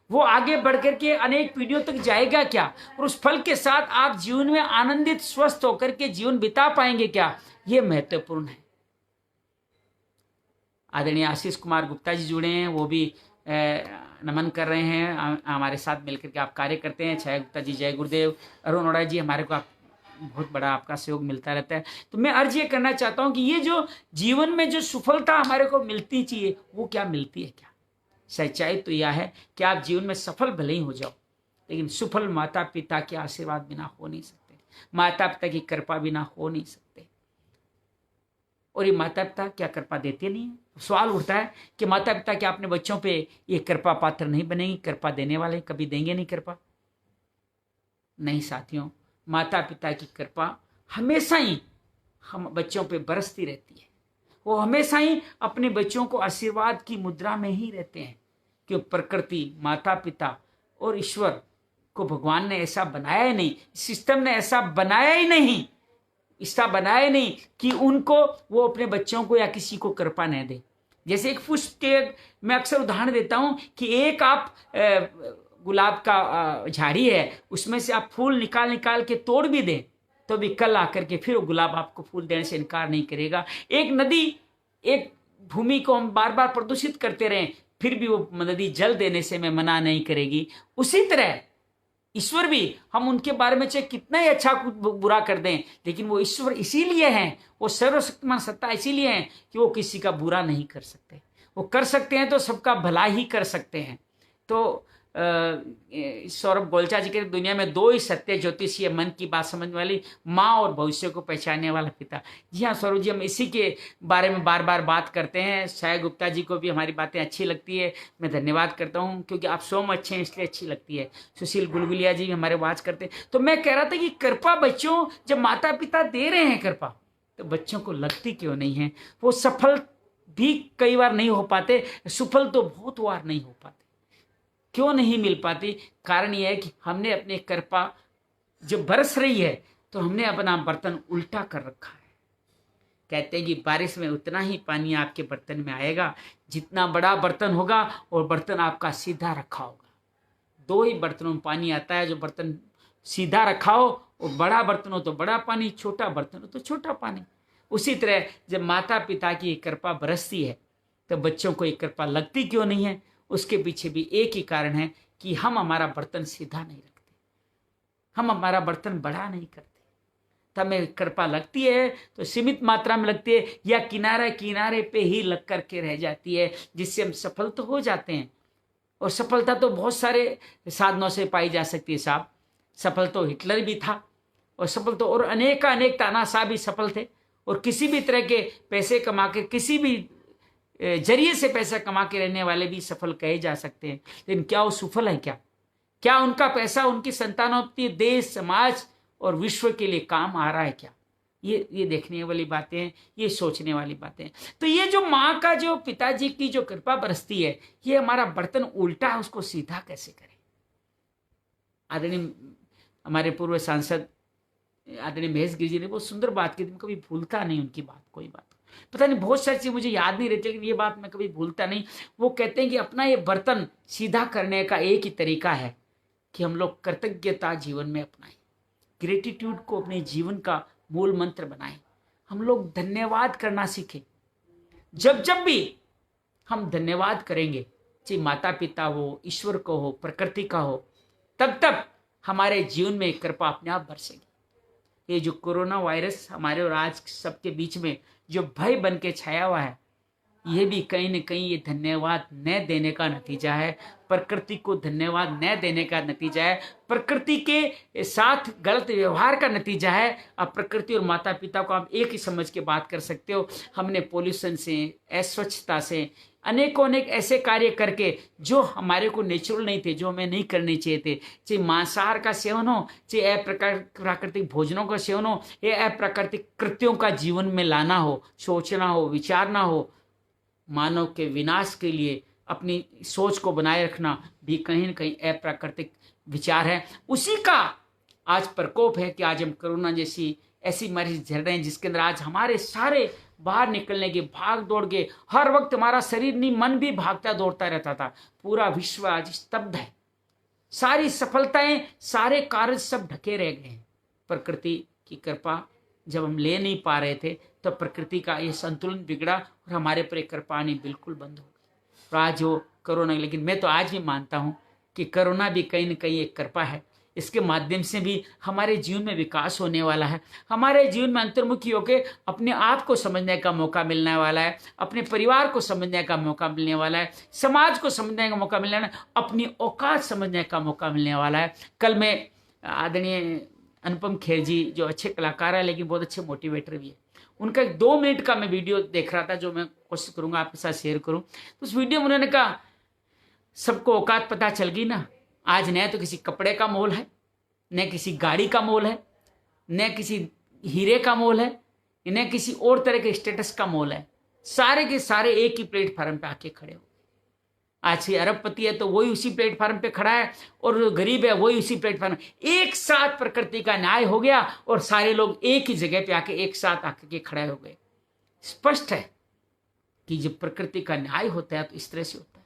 वो आगे बढ़ करके अनेक पीढ़ियों तक जाएगा क्या, और उस फल के साथ आप जीवन में आनंदित स्वस्थ होकर के जीवन बिता पाएंगे क्या, ये महत्वपूर्ण है। आदरणीय आशीष कुमार गुप्ता जी जुड़े हैं, वो भी नमन कर रहे हैं, हमारे साथ मिलकर के आप कार्य करते हैं। छाया गुप्ता जी जय गुरुदेव। अरुण ओड़ा जी, हमारे को बहुत बड़ा आपका सहयोग मिलता रहता है। तो मैं अर्ज ये करना चाहता हूं कि ये जो जीवन में जो सफलता हमारे को मिलती चाहिए, वो क्या मिलती है क्या? सच्चाई तो यह है कि आप जीवन में सफल भले ही हो जाओ, लेकिन सफल माता पिता के आशीर्वाद बिना हो नहीं सकते, माता पिता की कृपा बिना हो नहीं सकते। और ये माता पिता क्या कृपा देते नहीं है? सवाल उठता है कि माता पिता क्या अपने बच्चों पे ये कृपा पात्र नहीं बनेंगे? कृपा देने वाले कभी देंगे नहीं कृपा? नहीं साथियों, माता पिता की कृपा हमेशा ही हम बच्चों पे बरसती रहती है। वो हमेशा ही अपने बच्चों को आशीर्वाद की मुद्रा में ही रहते हैं, कि प्रकृति, माता पिता और ईश्वर को भगवान ने ऐसा बनाया ही नहीं, सिस्टम ने ऐसा बनाया ही नहीं, ऐसा बनाया नहीं कि उनको, वो अपने बच्चों को या किसी को कृपा न दे। जैसे एक पुष्प के, मैं अक्सर उदाहरण देता हूं कि एक आप गुलाब का झाड़ी है, उसमें से आप फूल निकाल निकाल के तोड़ भी दें तो भी कल आकर के फिर वो गुलाब आपको फूल देने से इनकार नहीं करेगा। एक नदी, एक भूमि को हम बार बार प्रदूषित करते रहें, फिर भी वो नदी जल देने से मैं मना नहीं करेगी। उसी तरह ईश्वर भी, हम उनके बारे में चाहे कितना ही अच्छा कुछ बुरा कर दें, लेकिन वो ईश्वर इसीलिए हैं, वो सर्वशक्तिमान सत्ता इसीलिए हैं कि वो किसी का बुरा नहीं कर सकते। वो कर सकते हैं तो सबका भला ही कर सकते हैं। तो सौरभ गोलचा जी के दुनिया में दो ही सत्य ज्योतिषी, मन की बात समझने वाली माँ और भविष्य को पहचानने वाला पिता। जी हाँ सौरभ जी, हम इसी के बारे में बार बार बात करते हैं। छाया गुप्ता जी को भी हमारी बातें अच्छी लगती है, मैं धन्यवाद करता हूँ, क्योंकि आप स्वयं अच्छे हैं इसलिए अच्छी लगती है। सुशील गुलगुलिया जी हमारे बात करते हैं। तो मैं कह रहा था कि कृपा बच्चों, जब माता पिता दे रहे हैं कृपा, तो बच्चों को लगती क्यों नहीं है? वो सफल भी कई बार नहीं हो पाते, सफल तो बहुत बार नहीं हो पाते। क्यों नहीं मिल पाती? कारण यह है कि हमने अपनी कृपा जो बरस रही है, तो हमने अपना बर्तन उल्टा कर रखा है। कहते हैं कि बारिश में उतना ही पानी आपके बर्तन में आएगा जितना बड़ा बर्तन होगा, और बर्तन आपका सीधा रखा होगा। दो ही बर्तनों में पानी आता है, जो बर्तन सीधा रखा हो और बड़ा बर्तन हो तो बड़ा पानी, छोटा बर्तन हो तो छोटा पानी। उसी तरह जब माता पिता की कृपा बरसती है तो बच्चों को ये कृपा लगती क्यों नहीं है? उसके पीछे भी एक ही कारण है कि हम हमारा बर्तन सीधा नहीं रखते, हम हमारा बर्तन बड़ा नहीं करते। हमें कृपा लगती है तो सीमित मात्रा में लगती है, या किनारे किनारे पे ही लग करके रह जाती है, जिससे हम सफल तो हो जाते हैं। और सफलता तो बहुत सारे साधनों से पाई जा सकती है साहब। सफल तो हिटलर भी था, और सफल तो और अनेक अनेक तानाशाह भी सफल थे, और किसी भी तरह के पैसे कमा के, किसी भी जरिए से पैसा कमा के रहने वाले भी सफल कहे जा सकते हैं। लेकिन क्या वो सफल है? क्या उनका पैसा उनकी संतानों, देश, समाज और विश्व के लिए काम आ रहा है क्या? ये देखने वाली बातें हैं, ये सोचने वाली बातें हैं। तो ये जो माँ का, जो पिताजी की जो कृपा बरसती है, ये हमारा बर्तन उल्टा है, उसको सीधा कैसे करें? आदरणीय हमारे पूर्व सांसद आदरणीय महेश गिरी जी ने बहुत सुंदर बात की थी, मैं कभी भूलता नहीं उनकी बात। कोई बात पता नहीं, बहुत सारी चीज मुझे याद नहीं रहती, लेकिन ये बात मैं कभी भूलता नहीं। वो कहते हैं कि अपना ये बर्तन सीधा करने का एक ही तरीका है कि हम लोग कृतज्ञता जीवन में अपनाएं, ग्रेटिट्यूड को अपने जीवन का मूल मंत्र बनाएं। हम लोग धन्यवाद करना सीखें। जब जब भी हम धन्यवाद करेंगे, चाहे माता पिता हो, ईश्वर को हो, प्रकृति का हो, तब तब हमारे जीवन में कृपा अपने आप बरसेगी। ये जो कोरोना वायरस हमारे और आज सबके बीच में जो भय बन के छाया हुआ है, ये भी कहीं न कहीं ये धन्यवाद न देने का नतीजा है, प्रकृति को धन्यवाद न देने का नतीजा है, प्रकृति के साथ गलत व्यवहार का नतीजा है। अब प्रकृति और माता पिता को आप एक ही समझ के बात कर सकते हो। हमने पोल्यूशन से, अस्वच्छता से, अनेक ऐसे कार्य करके जो हमारे को नेचुरल नहीं थे, जो हमें नहीं करने चाहिए थे, चाहे मांसाहार का सेवन हो, चाहे अप्राकृतिक भोजनों का सेवन हो, या अप्राकृतिक कृत्यों का जीवन में लाना हो, सोचना हो, विचारना हो, मानव के विनाश के लिए अपनी सोच को बनाए रखना भी कहीं न कहीं अप्राकृतिक विचार है। उसी का आज प्रकोप है कि आज हम कोरोना जैसी ऐसी मरीज झड़ रहे हैं, जिसके अंदर आज हमारे सारे बाहर निकलने के, भाग दौड़ के, हर वक्त हमारा शरीर नहीं मन भी भागता दौड़ता रहता था। पूरा विश्व आज स्तब्ध है, सारी सफलताएं, सारे कार्य सब ढके रह गए हैं। प्रकृति की कृपा जब हम ले नहीं पा रहे थे, तो प्रकृति का ये संतुलन बिगड़ा और हमारे पर एक कृपा आनी बिल्कुल बंद हो गई। तो आज वो कोरोना, लेकिन मैं तो आज भी मानता हूँ कि कोरोना भी कहीं न कहीं एक कृपा है। इसके माध्यम से भी हमारे जीवन में विकास होने वाला है, हमारे जीवन में अंतर्मुखी होकर अपने आप को समझने का मौका मिलने वाला है, अपने परिवार को समझने का मौका मिलने वाला है, समाज को समझने का मौका मिलने वाला है, अपनी औकात समझने का मौका मिलने वाला है। कल मैं आदरणीय अनुपम खेर जी, जो अच्छे कलाकार है लेकिन बहुत अच्छे मोटिवेटर भी है, उनका एक 2 मिनट का मैं वीडियो देख रहा था, जो मैं कोशिश करूंगा आपके साथ शेयर करूं। तो उस वीडियो में उन्होंने कहा, सबको औकात पता चल गई ना, आज न तो किसी कपड़े का मोल है, न किसी गाड़ी का मोल है, न किसी हीरे का मोल है, न किसी और तरह के स्टेटस का मोल है। सारे के सारे एक ही प्लेटफार्म पे आके खड़े हो। आज ये अरबपति है तो वही उसी प्लेटफार्म पे खड़ा है, और जो गरीब है वही उसी प्लेटफार्म। एक साथ प्रकृति का न्याय हो गया और सारे लोग एक ही जगह पे आके एक साथ आकर के खड़े हो गए। स्पष्ट है कि जब प्रकृति का न्याय होता है तो इस तरह से होता है।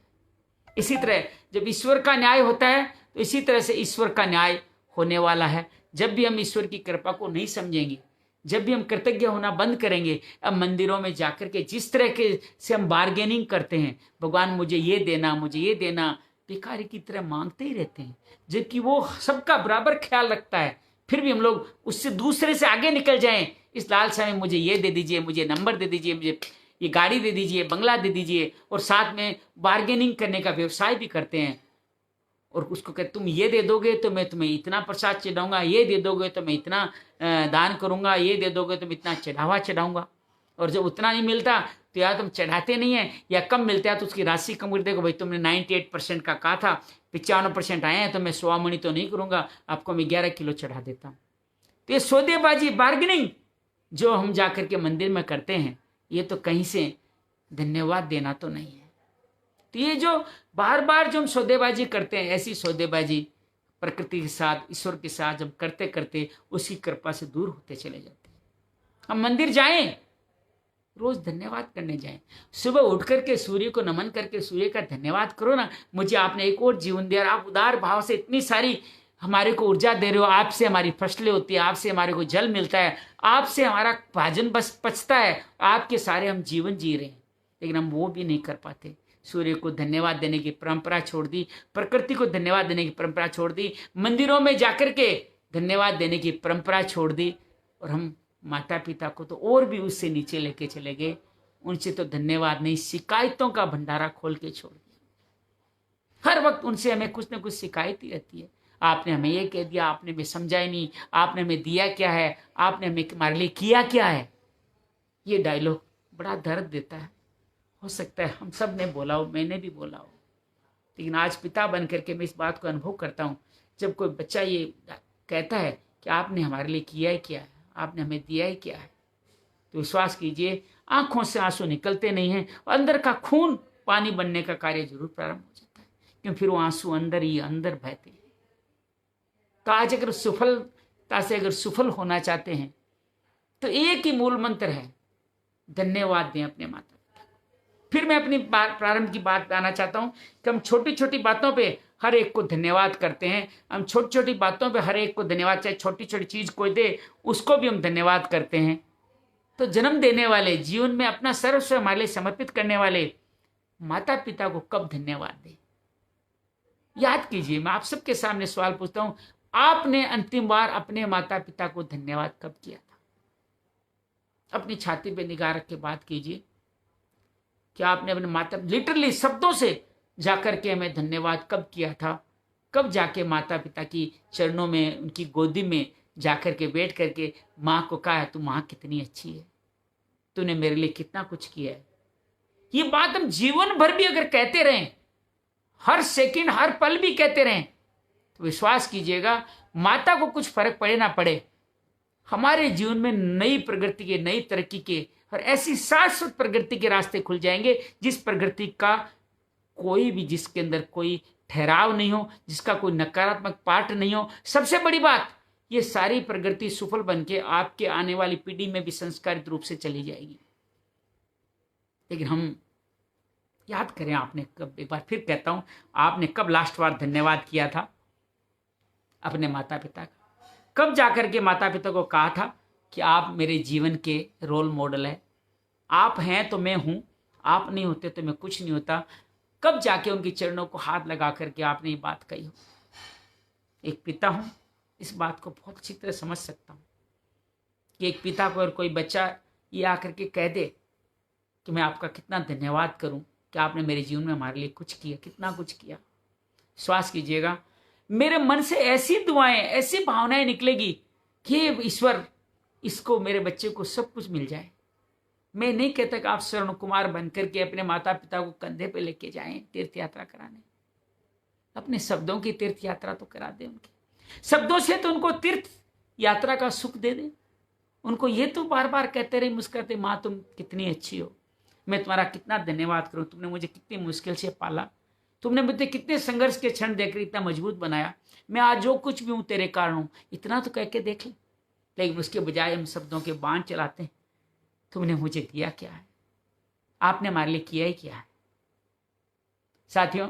इसी तरह जब ईश्वर का न्याय होता है तो इसी तरह से ईश्वर का न्याय होने वाला है। जब भी हम ईश्वर की कृपा को नहीं समझेंगे, जब भी हम कृतज्ञ होना बंद करेंगे, अब मंदिरों में जाकर के जिस तरह के से हम बार्गेनिंग करते हैं, भगवान मुझे ये देना, मुझे ये देना, भिखारी की तरह मांगते ही रहते हैं, जबकि वो सबका बराबर ख्याल रखता है। फिर भी हम लोग उससे दूसरे से आगे निकल जाएं इस लालसा में, मुझे ये दे दीजिए, मुझे नंबर दे दीजिए, मुझे ये गाड़ी दे दीजिए, बंगला दे दीजिए, और साथ में बार्गेनिंग करने का व्यवसाय भी करते हैं। और उसको कहते तुम ये दे दोगे तो मैं तुम्हें इतना प्रसाद चढ़ाऊंगा, ये दे दोगे तो मैं इतना दान करूंगा, ये दे दोगे तो मैं इतना चढ़ावा चढ़ाऊंगा। और जब उतना नहीं मिलता तो या तुम चढ़ाते नहीं है, या कम मिलता है तो उसकी राशि कम कर देगा। भाई तुमने 98% का कहा था, 95% आए हैं, तो मैं 100 मणि तो नहीं करूंगा, आपको मैं 11 किलो चढ़ा देता हूँ। तो ये सौदेबाजी, बार्गेनिंग जो हम जाकर के मंदिर में करते हैं, ये तो कहीं से धन्यवाद देना तो नहीं है। तो ये जो बार बार जो हम सौदेबाजी करते हैं, ऐसी सौदेबाजी प्रकृति के साथ, ईश्वर के साथ जब करते करते उसकी कृपा से दूर होते चले जाते हैं। हम मंदिर जाएं, रोज धन्यवाद करने जाएं, सुबह उठ करके सूर्य को नमन करके सूर्य का धन्यवाद करो ना, मुझे आपने एक और जीवन दिया, आप उदार भाव से इतनी सारी हमारे को ऊर्जा दे रहे हो, आपसे हमारी फसलें होती है, आपसे हमारे को जल मिलता है, आपसे हमारा भाजन बस पचता है, आपके सारे हम जीवन जी रहे हैं, लेकिन हम वो भी नहीं कर पाते। सूर्य को धन्यवाद देने की परंपरा छोड़ दी, प्रकृति को धन्यवाद देने की परंपरा छोड़ दी, मंदिरों में जाकर के धन्यवाद देने की परंपरा छोड़ दी, और हम माता पिता को तो और भी उससे नीचे लेके चले गए। उनसे तो धन्यवाद नहीं, शिकायतों का भंडारा खोल के छोड़ दिया। हर वक्त उनसे हमें कुछ ना कुछ शिकायत ही रहती है। आपने हमें ये कह दिया, आपने हमें समझा ही नहीं, आपने हमें दिया क्या है, आपने हमें हमारे लिए किया क्या है। ये डायलॉग बड़ा दर्द देता है। हो सकता है हम सब ने बोला हो, मैंने भी बोला हो, लेकिन आज पिता बन करके मैं इस बात को अनुभव करता हूँ। जब कोई बच्चा ये कहता है कि आपने हमारे लिए किया है क्या है, आपने हमें दिया है क्या है, तो विश्वास कीजिए आंखों से आंसू निकलते नहीं हैं और अंदर का खून पानी बनने का कार्य जरूर प्रारंभ हो जाता है, क्योंकि फिर वो आंसू अंदर ही अंदर बहते हैं। तो आज अगर सफलता से अगर सफल होना चाहते हैं तो एक ही मूल मंत्र है, धन्यवाद दें अपने माता पिता। फिर मैं अपनी प्रारंभ की बात बताना चाहता हूं कि हम छोटी छोटी बातों पे हर एक को धन्यवाद करते हैं। हम छोटी छोटी बातों पे हर एक को धन्यवाद, चाहे छोटी छोटी चीज कोई दे उसको भी हम धन्यवाद करते हैं। तो जन्म देने वाले, जीवन में अपना सर्वस्व हमारे लिए समर्पित करने वाले माता पिता को कब धन्यवाद दें? याद कीजिए, मैं आप सबके सामने सवाल पूछता हूं, आपने अंतिम बार अपने माता पिता को धन्यवाद कब किया था? अपनी छाती पे निगाह रख के बात कीजिए कि आपने अपने माता, लिटरली शब्दों से जाकर के हमें धन्यवाद कब किया था? कब जाके माता पिता की चरणों में, उनकी गोदी में जाकर के बैठ करके माँ को कहा, तू माँ कितनी अच्छी है, तूने मेरे लिए कितना कुछ किया है। ये बात हम जीवन भर भी अगर कहते रहें, हर सेकंड हर पल भी कहते रहें, तो विश्वास कीजिएगा माता को कुछ फर्क पड़े ना पड़े, हमारे जीवन में नई प्रगति के, नई तरक्की के और ऐसी शाश्वत प्रगति के रास्ते खुल जाएंगे जिस प्रगति का कोई भी, जिसके अंदर कोई ठहराव नहीं हो, जिसका कोई नकारात्मक पार्ट नहीं हो। सबसे बड़ी बात, ये सारी प्रगति सफल बन के आपके आने वाली पीढ़ी में भी संस्कारित रूप से चली जाएगी। लेकिन हम याद करें, आपने कब, एक बार फिर कहता हूं, आपने कब लास्ट बार धन्यवाद किया था अपने माता पिता का? कब जाकर के माता पिता को कहा था कि आप मेरे जीवन के रोल मॉडल है, आप हैं तो मैं हूं, आप नहीं होते तो मैं कुछ नहीं होता? कब जाके उनके चरणों को हाथ लगा करके आपने ये बात कही हो? एक पिता हूं, इस बात को बहुत अच्छी तरह समझ सकता हूं कि एक पिता को अगर कोई बच्चा ये आकर के कह दे कि मैं आपका कितना धन्यवाद करूं कि आपने मेरे जीवन में हमारे लिए कुछ किया, कितना कुछ किया। विश्वास कीजिएगा मेरे मन से ऐसी दुआएं, ऐसी भावनाएं निकलेगी कि ईश्वर, इसको, मेरे बच्चे को सब कुछ मिल जाए। मैं नहीं कहता कि आप स्वर्ण कुमार बनकर के अपने माता पिता को कंधे पे लेके जाएं तीर्थ यात्रा कराने, अपने शब्दों की तीर्थ यात्रा तो करा दें। उनके शब्दों से तो उनको तीर्थ यात्रा का सुख दे दें। उनको ये तो बार बार कहते रहे, मुस्कुराते, माँ तुम कितनी अच्छी हो, मैं तुम्हारा कितना धन्यवाद करूं, तुमने मुझे कितनी मुश्किल से पाला, तुमने मुझे कितने संघर्ष के क्षण देकर इतना मजबूत बनाया, मैं आज जो कुछ भी हूं तेरे कारण हूं, इतना तो कह के देख ले। लेकिन उसके बजाय हम शब्दों के बाण चलाते हैं। तुमने मुझे दिया क्या है, आपने हमारे लिए किया ही क्या है? साथियों,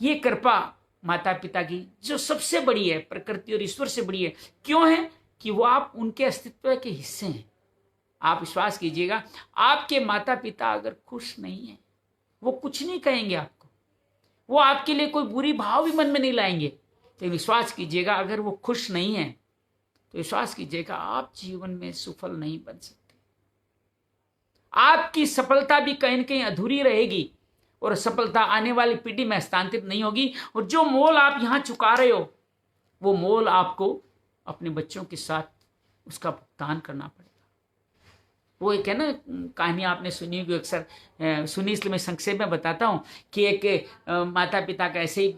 ये कृपा माता पिता की जो सबसे बड़ी है, प्रकृति और ईश्वर से बड़ी है। क्यों है? कि वो आप उनके अस्तित्व के हिस्से हैं। आप विश्वास कीजिएगा, आपके माता पिता अगर खुश नहीं है, वो कुछ नहीं कहेंगे आपको, वो आपके लिए कोई बुरी भाव भी मन में नहीं लाएंगे। तो विश्वास कीजिएगा, अगर वो खुश नहीं है तो विश्वास कीजिएगा आप जीवन में सफल नहीं बन सकते। आपकी सफलता भी कहीं न कहीं अधूरी रहेगी और सफलता आने वाली पीढ़ी में हस्तांतरित नहीं होगी। और जो मोल आप यहां चुका रहे हो, वो मोल आपको अपने बच्चों के साथ उसका भुगतान करना पड़ेगा। वो एक है ना कहानी, आपने सुनी होगी, अक्सर सुनी, इसलिए मैं संक्षेप में बताता हूँ कि एक माता पिता का ऐसे ही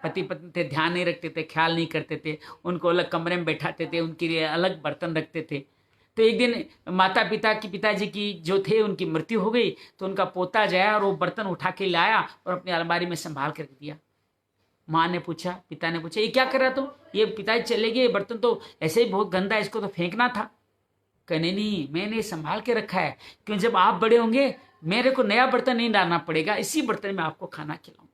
पति पत्नी थे, ध्यान नहीं रखते थे, ख्याल नहीं करते थे, उनको अलग कमरे में बैठाते थे, उनके लिए अलग बर्तन रखते थे। तो एक दिन माता पिता की, पिताजी की जो थे, उनकी मृत्यु हो गई। तो उनका पोता जाया और वो बर्तन उठा के लाया और अपनी अलमारी में संभाल कर दिया। माँ ने पूछा, पिता ने पूछा, ये क्या कर रहा तू? ये पिताजी चले गए, बर्तन तो ऐसे ही बहुत गंदा है, इसको तो फेंकना था। कहने नहीं, मैंने संभाल के रखा है, क्यों जब आप बड़े होंगे मेरे को नया बर्तन नहीं डालना पड़ेगा, इसी बर्तन में आपको खाना खिलाऊंगा।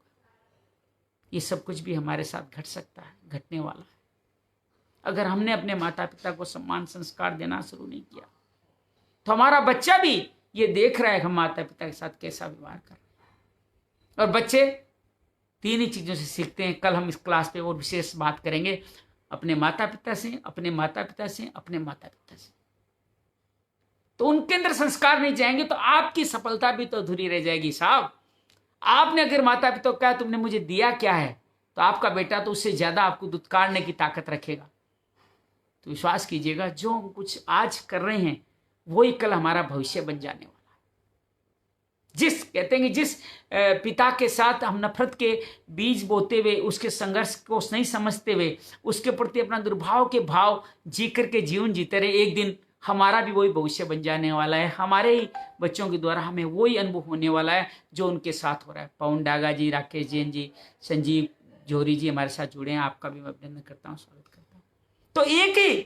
ये सब कुछ भी हमारे साथ घट सकता है, घटने वाला है, अगर हमने अपने माता पिता को सम्मान संस्कार देना शुरू नहीं किया। तो हमारा बच्चा भी ये देख रहा है हम माता पिता के साथ कैसा व्यवहार कर रहे हैं। और बच्चे 3 ही चीजों से सीखते हैं। कल हम इस क्लास पे और विशेष बात करेंगे। अपने माता पिता से, अपने माता पिता से, अपने माता पिता से। तो उनके अंदर संस्कार नहीं जाएंगे तो आपकी सफलता भी तो अधूरी रह जाएगी साहब। आपने अगर माता पिता को कहा तुमने मुझे दिया क्या है, तो आपका बेटा तो उससे ज्यादा आपको दुत्कारने की ताकत रखेगा। तो विश्वास कीजिएगा, जो हम कुछ आज कर रहे हैं वही कल हमारा भविष्य बन जाने वाला है। जिस कहते हैं कि जिस पिता के साथ हम नफरत के बीज बोते हुए, उसके संघर्ष को नहीं समझते हुए, उसके प्रति अपना दुर्भाव के भाव जी करके जीवन जीते रहे, एक दिन हमारा भी वही भविष्य बन जाने वाला है। हमारे ही बच्चों के द्वारा हमें वही अनुभव होने वाला है जो उनके साथ हो रहा है। पवन डागा जी, राकेश जैन जी, संजीव जोहरी जी हमारे साथ जुड़े हैं, आपका भी मैं अभिनंदन करता हूँ, स्वागत करता हूँ। तो एक ही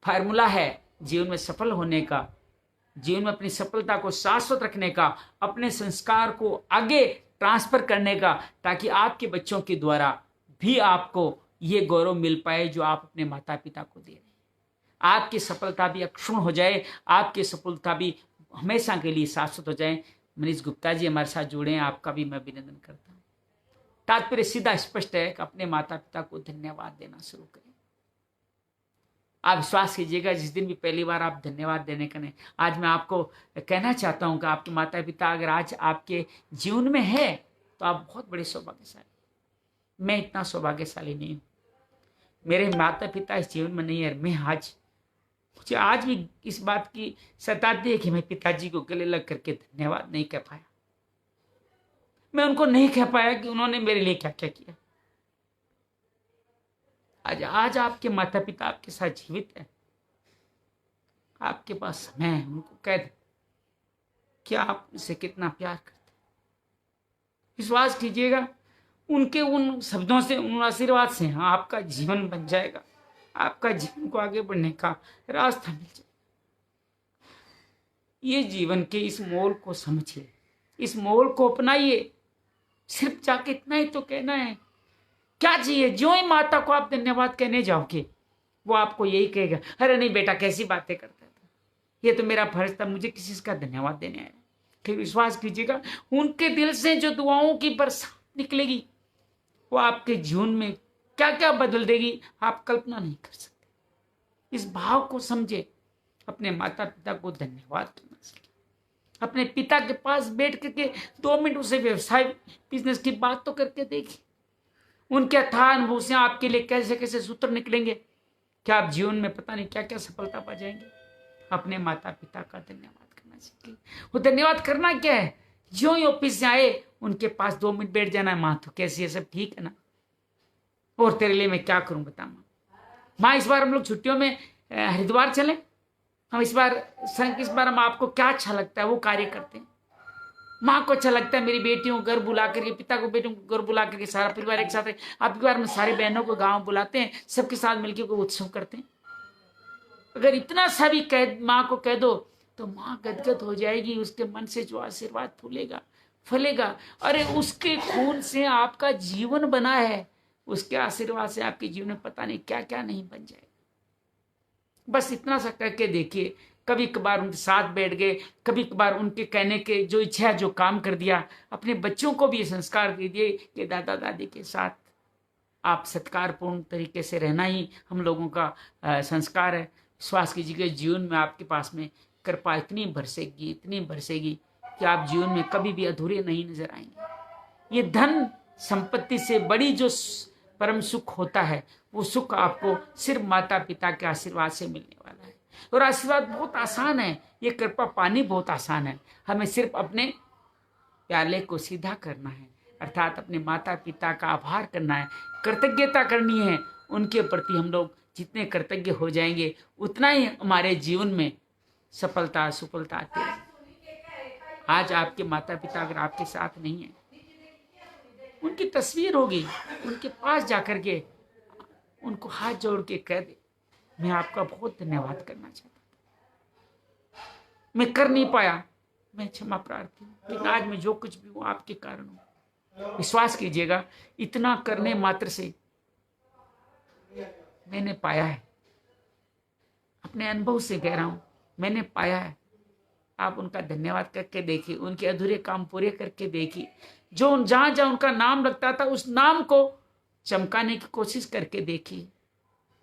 फार्मूला है जीवन में सफल होने का, जीवन में अपनी सफलता को शाश्वत रखने का, अपने संस्कार को आगे ट्रांसफर करने का, ताकि आपके बच्चों के द्वारा भी आपको ये गौरव मिल पाए जो आप अपने माता पिता को दे रहे हैं। आपकी सफलता भी अक्षुण्ण हो जाए, आपकी सफलता भी हमेशा के लिए शाश्वत हो जाए। मनीष गुप्ता जी हमारे साथ जुड़े हैं, आपका भी मैं अभिनंदन करता हूँ। तात्पर्य सीधा स्पष्ट है कि अपने माता पिता को धन्यवाद देना शुरू करें। आप विश्वास कीजिएगा, जिस दिन भी पहली बार आप धन्यवाद देने का नहीं, आज मैं आपको कहना चाहता हूं कि आपके माता पिता अगर आज आपके जीवन में है तो आप बहुत बड़े सौभाग्यशाली। मैं इतना सौभाग्यशाली नहीं हूं, मेरे माता पिता इस जीवन में नहीं है। मैं मुझे आज भी इस बात की सताती है कि मैं पिताजी को गले लग करके धन्यवाद नहीं कह पाया। मैं उनको नहीं कह पाया कि उन्होंने मेरे लिए क्या क्या किया। आज आपके माता पिता आपके साथ जीवित है, आपके पास समय है, उनको कह दे कि आप उनसे कितना प्यार करते हैं। विश्वास कीजिएगा, उनके उन शब्दों से, उन आशीर्वाद से आपका जीवन बन जाएगा, आपका जीवन को आगे बढ़ने का रास्ता मिल जाएगा। ये जीवन के इस मोल को समझिए, इस मोल को अपनाइए। सिर्फ जाके इतना ही तो कहना है, क्या चाहिए? जो ही माता को आप धन्यवाद कहने जाओगे वो आपको यही कहेगा, अरे नहीं बेटा कैसी बातें करता था, ये तो मेरा फर्ज था, मुझे किसी का धन्यवाद देने आया। फिर विश्वास कीजिएगा, उनके दिल से जो दुआओं की बरसात निकलेगी वो आपके जीवन में क्या क्या बदल देगी आप कल्पना नहीं कर सकते। इस भाव को समझे, अपने माता पिता को धन्यवाद करना सीखे। अपने पिता के पास बैठ करके 2 मिनट उसे व्यवसाय बिजनेस की बात तो करके देखिए। उनके अथाह अनुभव से आपके लिए कैसे कैसे सूत्र निकलेंगे, क्या आप जीवन में पता नहीं क्या क्या सफलता पा जाएंगे। अपने माता पिता का धन्यवाद करना सीखिए। वो धन्यवाद करना क्या है? जो ही ऑफिस से आए उनके पास 2 मिनट बैठ जाना है, माँ तो कैसी है, सब ठीक है ना, और तेरे लिए मैं क्या करूं बता माँ। माँ इस बार हम लोग छुट्टियों में हरिद्वार चले, हम इस बार हम आपको क्या अच्छा लगता है वो कार्य करते हैं। माँ को अच्छा लगता है मेरी बेटियों को घर बुला करके, पिता को बेटियों को घर बुला करके सारा परिवार एक साथ है। आपकी बार में सारी बहनों को गांव बुलाते हैं, सबके साथ मिलकर कोई उत्सव करते हैं। अगर इतना सा भी माँ को कह दो तो माँ गदगद हो जाएगी, उसके मन से जो आशीर्वाद फूलेगा फलेगा। अरे उसके खून से आपका जीवन बना है, उसके आशीर्वाद से आपके जीवन में पता नहीं क्या क्या नहीं बन जाएगा। बस इतना सा करके देखिए। कभी कभार उनके साथ बैठ गए, कभी कभार उनके कहने के जो इच्छा है जो काम कर दिया। अपने बच्चों को भी ये संस्कार दीजिए कि दादा दादी के साथ आप सत्कारपूर्ण तरीके से रहना ही हम लोगों का संस्कार है। विश्वास कीजिए, जीवन में आपके पास में कृपा इतनी बरसेगी कि आप जीवन में कभी भी अधूरे नहीं नजर आएंगे। ये धन संपत्ति से बड़ी जो परम सुख होता है, वो सुख आपको सिर्फ माता पिता के आशीर्वाद से मिलने वाला है। और आशीर्वाद बहुत आसान है, ये कृपा पानी बहुत आसान है। हमें सिर्फ अपने प्याले को सीधा करना है, अर्थात अपने माता पिता का आभार करना है, कृतज्ञता करनी है। उनके प्रति हम लोग जितने कृतज्ञ हो जाएंगे उतना ही हमारे जीवन में सफलता सुफलता आती है। आज आपके माता पिता अगर आपके साथ नहीं है, उनकी तस्वीर होगी, उनके पास जाकर के उनको हाथ जोड़ के कह दे, मैं आपका बहुत धन्यवाद करना चाहता था, मैं कर नहीं पाया, मैं क्षमा प्रार्थी हूँ, लेकिन आज मैं जो कुछ भी हूँ आपके कारण हूँ। विश्वास कीजिएगा, इतना करने मात्र से मैंने पाया है, अपने अनुभव से कह रहा हूँ, मैंने पाया है। आप उनका धन्यवाद करके देखिए, उनके अधूरे काम पूरे करके देखिए। जो जहां जहां उनका नाम लगता था उस नाम को चमकाने की कोशिश करके देखिए।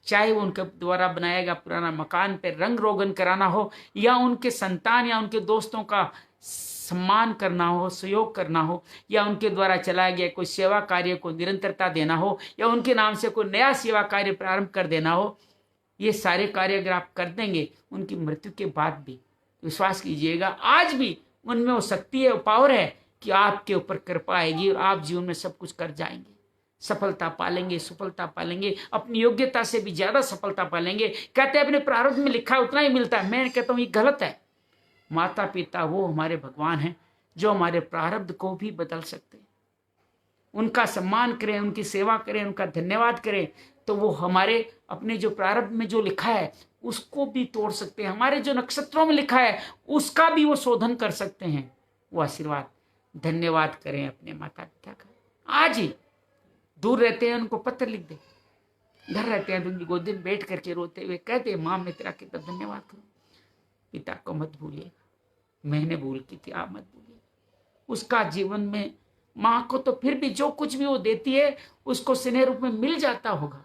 चाहे वो उनके द्वारा बनाया गया पुराना मकान पे रंग रोगन कराना हो, या उनके संतान या उनके दोस्तों का सम्मान करना हो, सहयोग करना हो, या उनके द्वारा चलाया गया कोई सेवा कार्य को निरंतरता देना हो, या उनके नाम से कोई नया सेवा कार्य प्रारंभ कर देना हो, ये सारे कार्य अगर आप कर देंगे उनकी मृत्यु के बाद भी, विश्वास कीजिएगा आज भी उनमें वो शक्ति है, वो पावर है कि आपके ऊपर कृपा आएगी और आप जीवन में सब कुछ कर जाएंगे, सफलता पालेंगे, सफलता पालेंगे, अपनी योग्यता से भी ज्यादा सफलता पालेंगे। कहते हैं अपने प्रारब्ध में लिखा है उतना ही मिलता है। मैं कहता हूँ ये गलत है। माता पिता वो हमारे भगवान हैं जो हमारे प्रारब्ध को भी बदल सकते हैं। उनका सम्मान करें, उनकी सेवा करें, उनका धन्यवाद करें, तो वो हमारे अपने जो प्रारब्ध में जो लिखा है उसको भी तोड़ सकते हैं। हमारे जो नक्षत्रों में लिखा है उसका भी वो शोधन कर सकते हैं। वो आशीर्वाद, धन्यवाद करें अपने माता पिता का। आज ही दूर रहते हैं उनको पत्र लिख दे, घर रहते हैं तो उनकी गोदी में बैठ करके रोते हुए कहते हैं माँ मैं तेरा कितना धन्यवाद करूं। पिता को मत भूलिएगा, मैंने भूल की थी, आप मत भूलिए। उसका जीवन में माँ को तो फिर भी जो कुछ भी वो देती है उसको स्नेह रूप में मिल जाता होगा,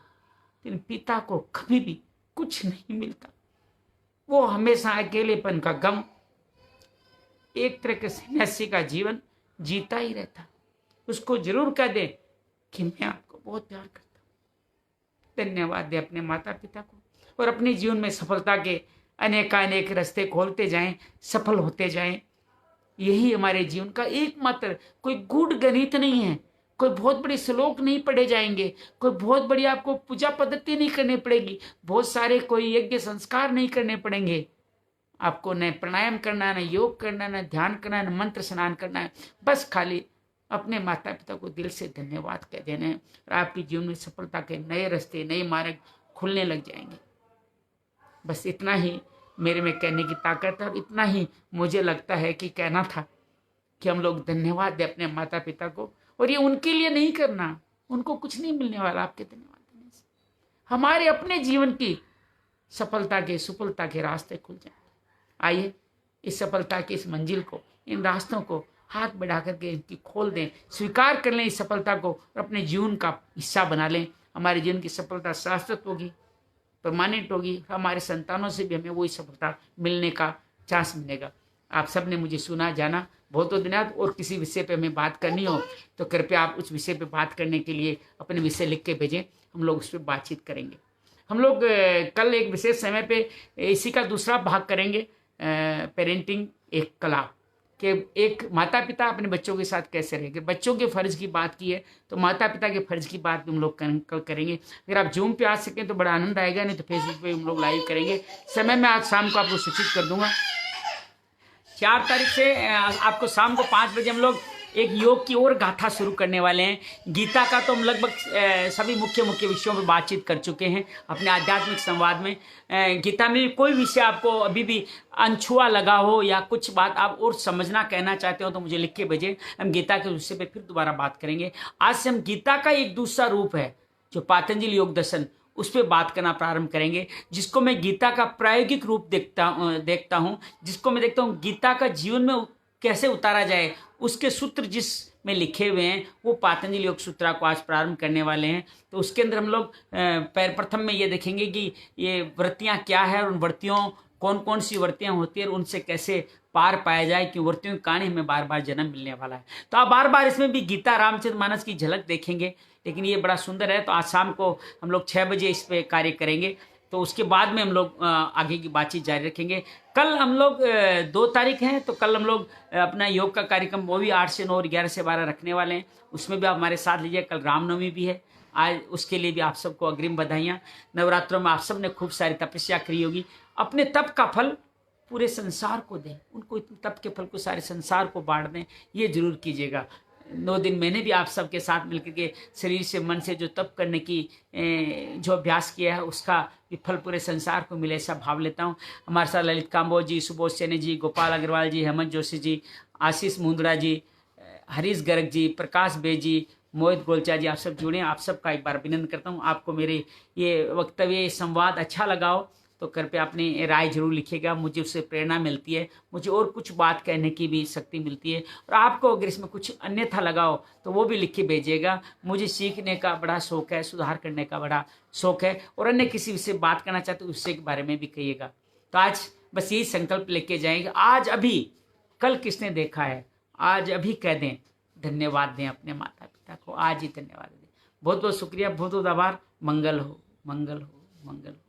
लेकिन पिता को कभी भी कुछ नहीं मिलता। वो हमेशा अकेलेपन का गम, एक तरह के सन्यासी का जीवन जीता ही रहता। उसको जरूर कह दे कि मैं आपको बहुत प्यार करता हूँ। धन्यवाद दे अपने माता पिता को और अपने जीवन में सफलता के अनेकानेक रास्ते खोलते जाएं, सफल होते जाएं। यही हमारे जीवन का एकमात्र, कोई गूढ़ गणित नहीं है, कोई बहुत बड़े श्लोक नहीं पढ़े जाएंगे, कोई बहुत बड़ी आपको पूजा पद्धति नहीं करनी पड़ेगी, बहुत सारे कोई यज्ञ संस्कार नहीं करने पड़ेंगे। आपको न प्राणायाम करना, न योग करना, न ध्यान करना, न मंत्र स्नान करना है। बस खाली अपने माता पिता को दिल से धन्यवाद कह देना है और आपके जीवन में सफलता के नए रास्ते, नए मार्ग खुलने लग जाएंगे। बस इतना ही मेरे में कहने की ताकत है और इतना ही मुझे लगता है कि कहना था कि हम लोग धन्यवाद दें अपने माता पिता को। और ये उनके लिए नहीं करना, उनको कुछ नहीं मिलने वाला आपके धन्यवाद देने से। हमारे अपने जीवन की सफलता के, सुफलता के रास्ते खुल जाए। आइए इस सफलता की इस मंजिल को, इन रास्तों को हाथ बढ़ा करके इनकी खोल दें, स्वीकार कर लें इस सफलता को और अपने जीवन का हिस्सा बना लें। हमारे जीवन की सफलता शाश्वत होगी, परमानेंट होगी। हमारे संतानों से भी हमें वही सफलता मिलने का चांस मिलेगा। आप सब ने मुझे सुना, जाना, बहुत बहुत धन्यवाद। और किसी विषय पे हमें बात करनी हो तो कृपया आप उस विषय पे बात करने के लिए अपने विषय लिख के भेजें, हम लोग उस पर बातचीत करेंगे। हम लोग कल एक विशेष समय पे इसी का दूसरा भाग करेंगे, पेरेंटिंग एक कला, कि एक माता पिता अपने बच्चों के साथ कैसे रहेंगे। बच्चों के फर्ज की बात की है तो माता पिता के फर्ज की बात भी हम लोग कल करेंगे। अगर आप जूम पे आ सकें तो बड़ा आनंद आएगा, नहीं तो फेसबुक पे हम लोग लाइव करेंगे। समय मैं आज शाम को आपको सूचित कर दूंगा। 4 तारीख से आपको शाम को 5 बजे हम लोग एक योग की और गाथा शुरू करने वाले हैं। गीता का तो हम लगभग सभी मुख्य विषयों पर बातचीत कर चुके हैं अपने आध्यात्मिक संवाद में। गीता में कोई विषय आपको अभी भी अनछुआ लगा हो या कुछ बात आप और समझना, कहना चाहते हो तो मुझे लिख के भेजें। हम गीता के विषय पे फिर दोबारा बात करेंगे। आज से हम गीता का एक दूसरा रूप है जो पातंजलि योग दर्शन, उस पर बात करना प्रारंभ करेंगे, जिसको मैं गीता का प्रायोगिक रूप देखता हूँ, जिसको मैं देखता हूँ गीता का जीवन में कैसे उतारा जाए। उसके सूत्र जिस में लिखे हुए हैं वो पातंजलि योग सूत्रा को आज प्रारंभ करने वाले हैं। तो उसके अंदर हम लोग प्रथम में ये देखेंगे कि ये वृत्तियाँ क्या है और उन वृत्तियों कौन कौन सी वृत्तियाँ होती है और उनसे कैसे पार पाया जाए, कि वृत्तियों के कारण हमें बार बार जन्म मिलने वाला है। तो आप बार बार इसमें भी गीता रामचरितमानस की झलक देखेंगे, लेकिन ये बड़ा सुंदर है। तो आज शाम को हम लोग 6 बजे इस पे कार्य करेंगे। तो उसके बाद में हम लोग आगे की बातचीत जारी रखेंगे। कल हम लोग 2 तारीख हैं, तो कल हम लोग अपना योग का कार्यक्रम वो भी 8 से 9 और 11 से 12 रखने वाले हैं। उसमें भी आप हमारे साथ लीजिए। कल रामनवमी भी है, आज उसके लिए भी आप सबको अग्रिम बधाइयाँ। नवरात्रों में आप सब ने खूब सारी तपस्या करी होगी। अपने तप का फल पूरे संसार को दें, उनको तप के फल को सारे संसार को बांट दें, ये जरूर कीजिएगा। 9 दिन मैंने भी आप सबके साथ मिलकर के शरीर से, मन से जो तप करने की जो अभ्यास किया है उसका भी फल पूरे संसार को मिले, ऐसा भाव लेता हूँ। हमारे साथ ललित काम्बोज जी, सुबोध सैनी जी, गोपाल अग्रवाल जी, हेमंत जोशी जी, आशीष मुंद्रा जी, हरीश गर्ग जी, प्रकाश बे जी, मोहित गोलचा जी, आप सब जुड़े। आप सबका एक बार अभिनंदन करता हूँ। आपको मेरे ये वक्तव्य, संवाद अच्छा लगा हो तो कृपया अपनी राय जरूर लिखिएगा, मुझे उससे प्रेरणा मिलती है, मुझे और कुछ बात कहने की भी शक्ति मिलती है। और आपको अगर इसमें कुछ अन्यथा लगा हो तो वो भी लिख के भेजिएगा। मुझे सीखने का बड़ा शौक है, सुधार करने का बड़ा शौक है, और अन्य किसी से बात करना चाहते हो उससे के बारे में भी कहिएगा। तो आज बस यही संकल्प लेके जाएंगे, आज अभी, कल किसने देखा है, आज अभी कह दें, धन्यवाद दें अपने माता पिता को, आज ही धन्यवाद दें। बहुत बहुत शुक्रिया, बहुत बहुत आभार। मंगल हो, मंगल हो, मंगल हो।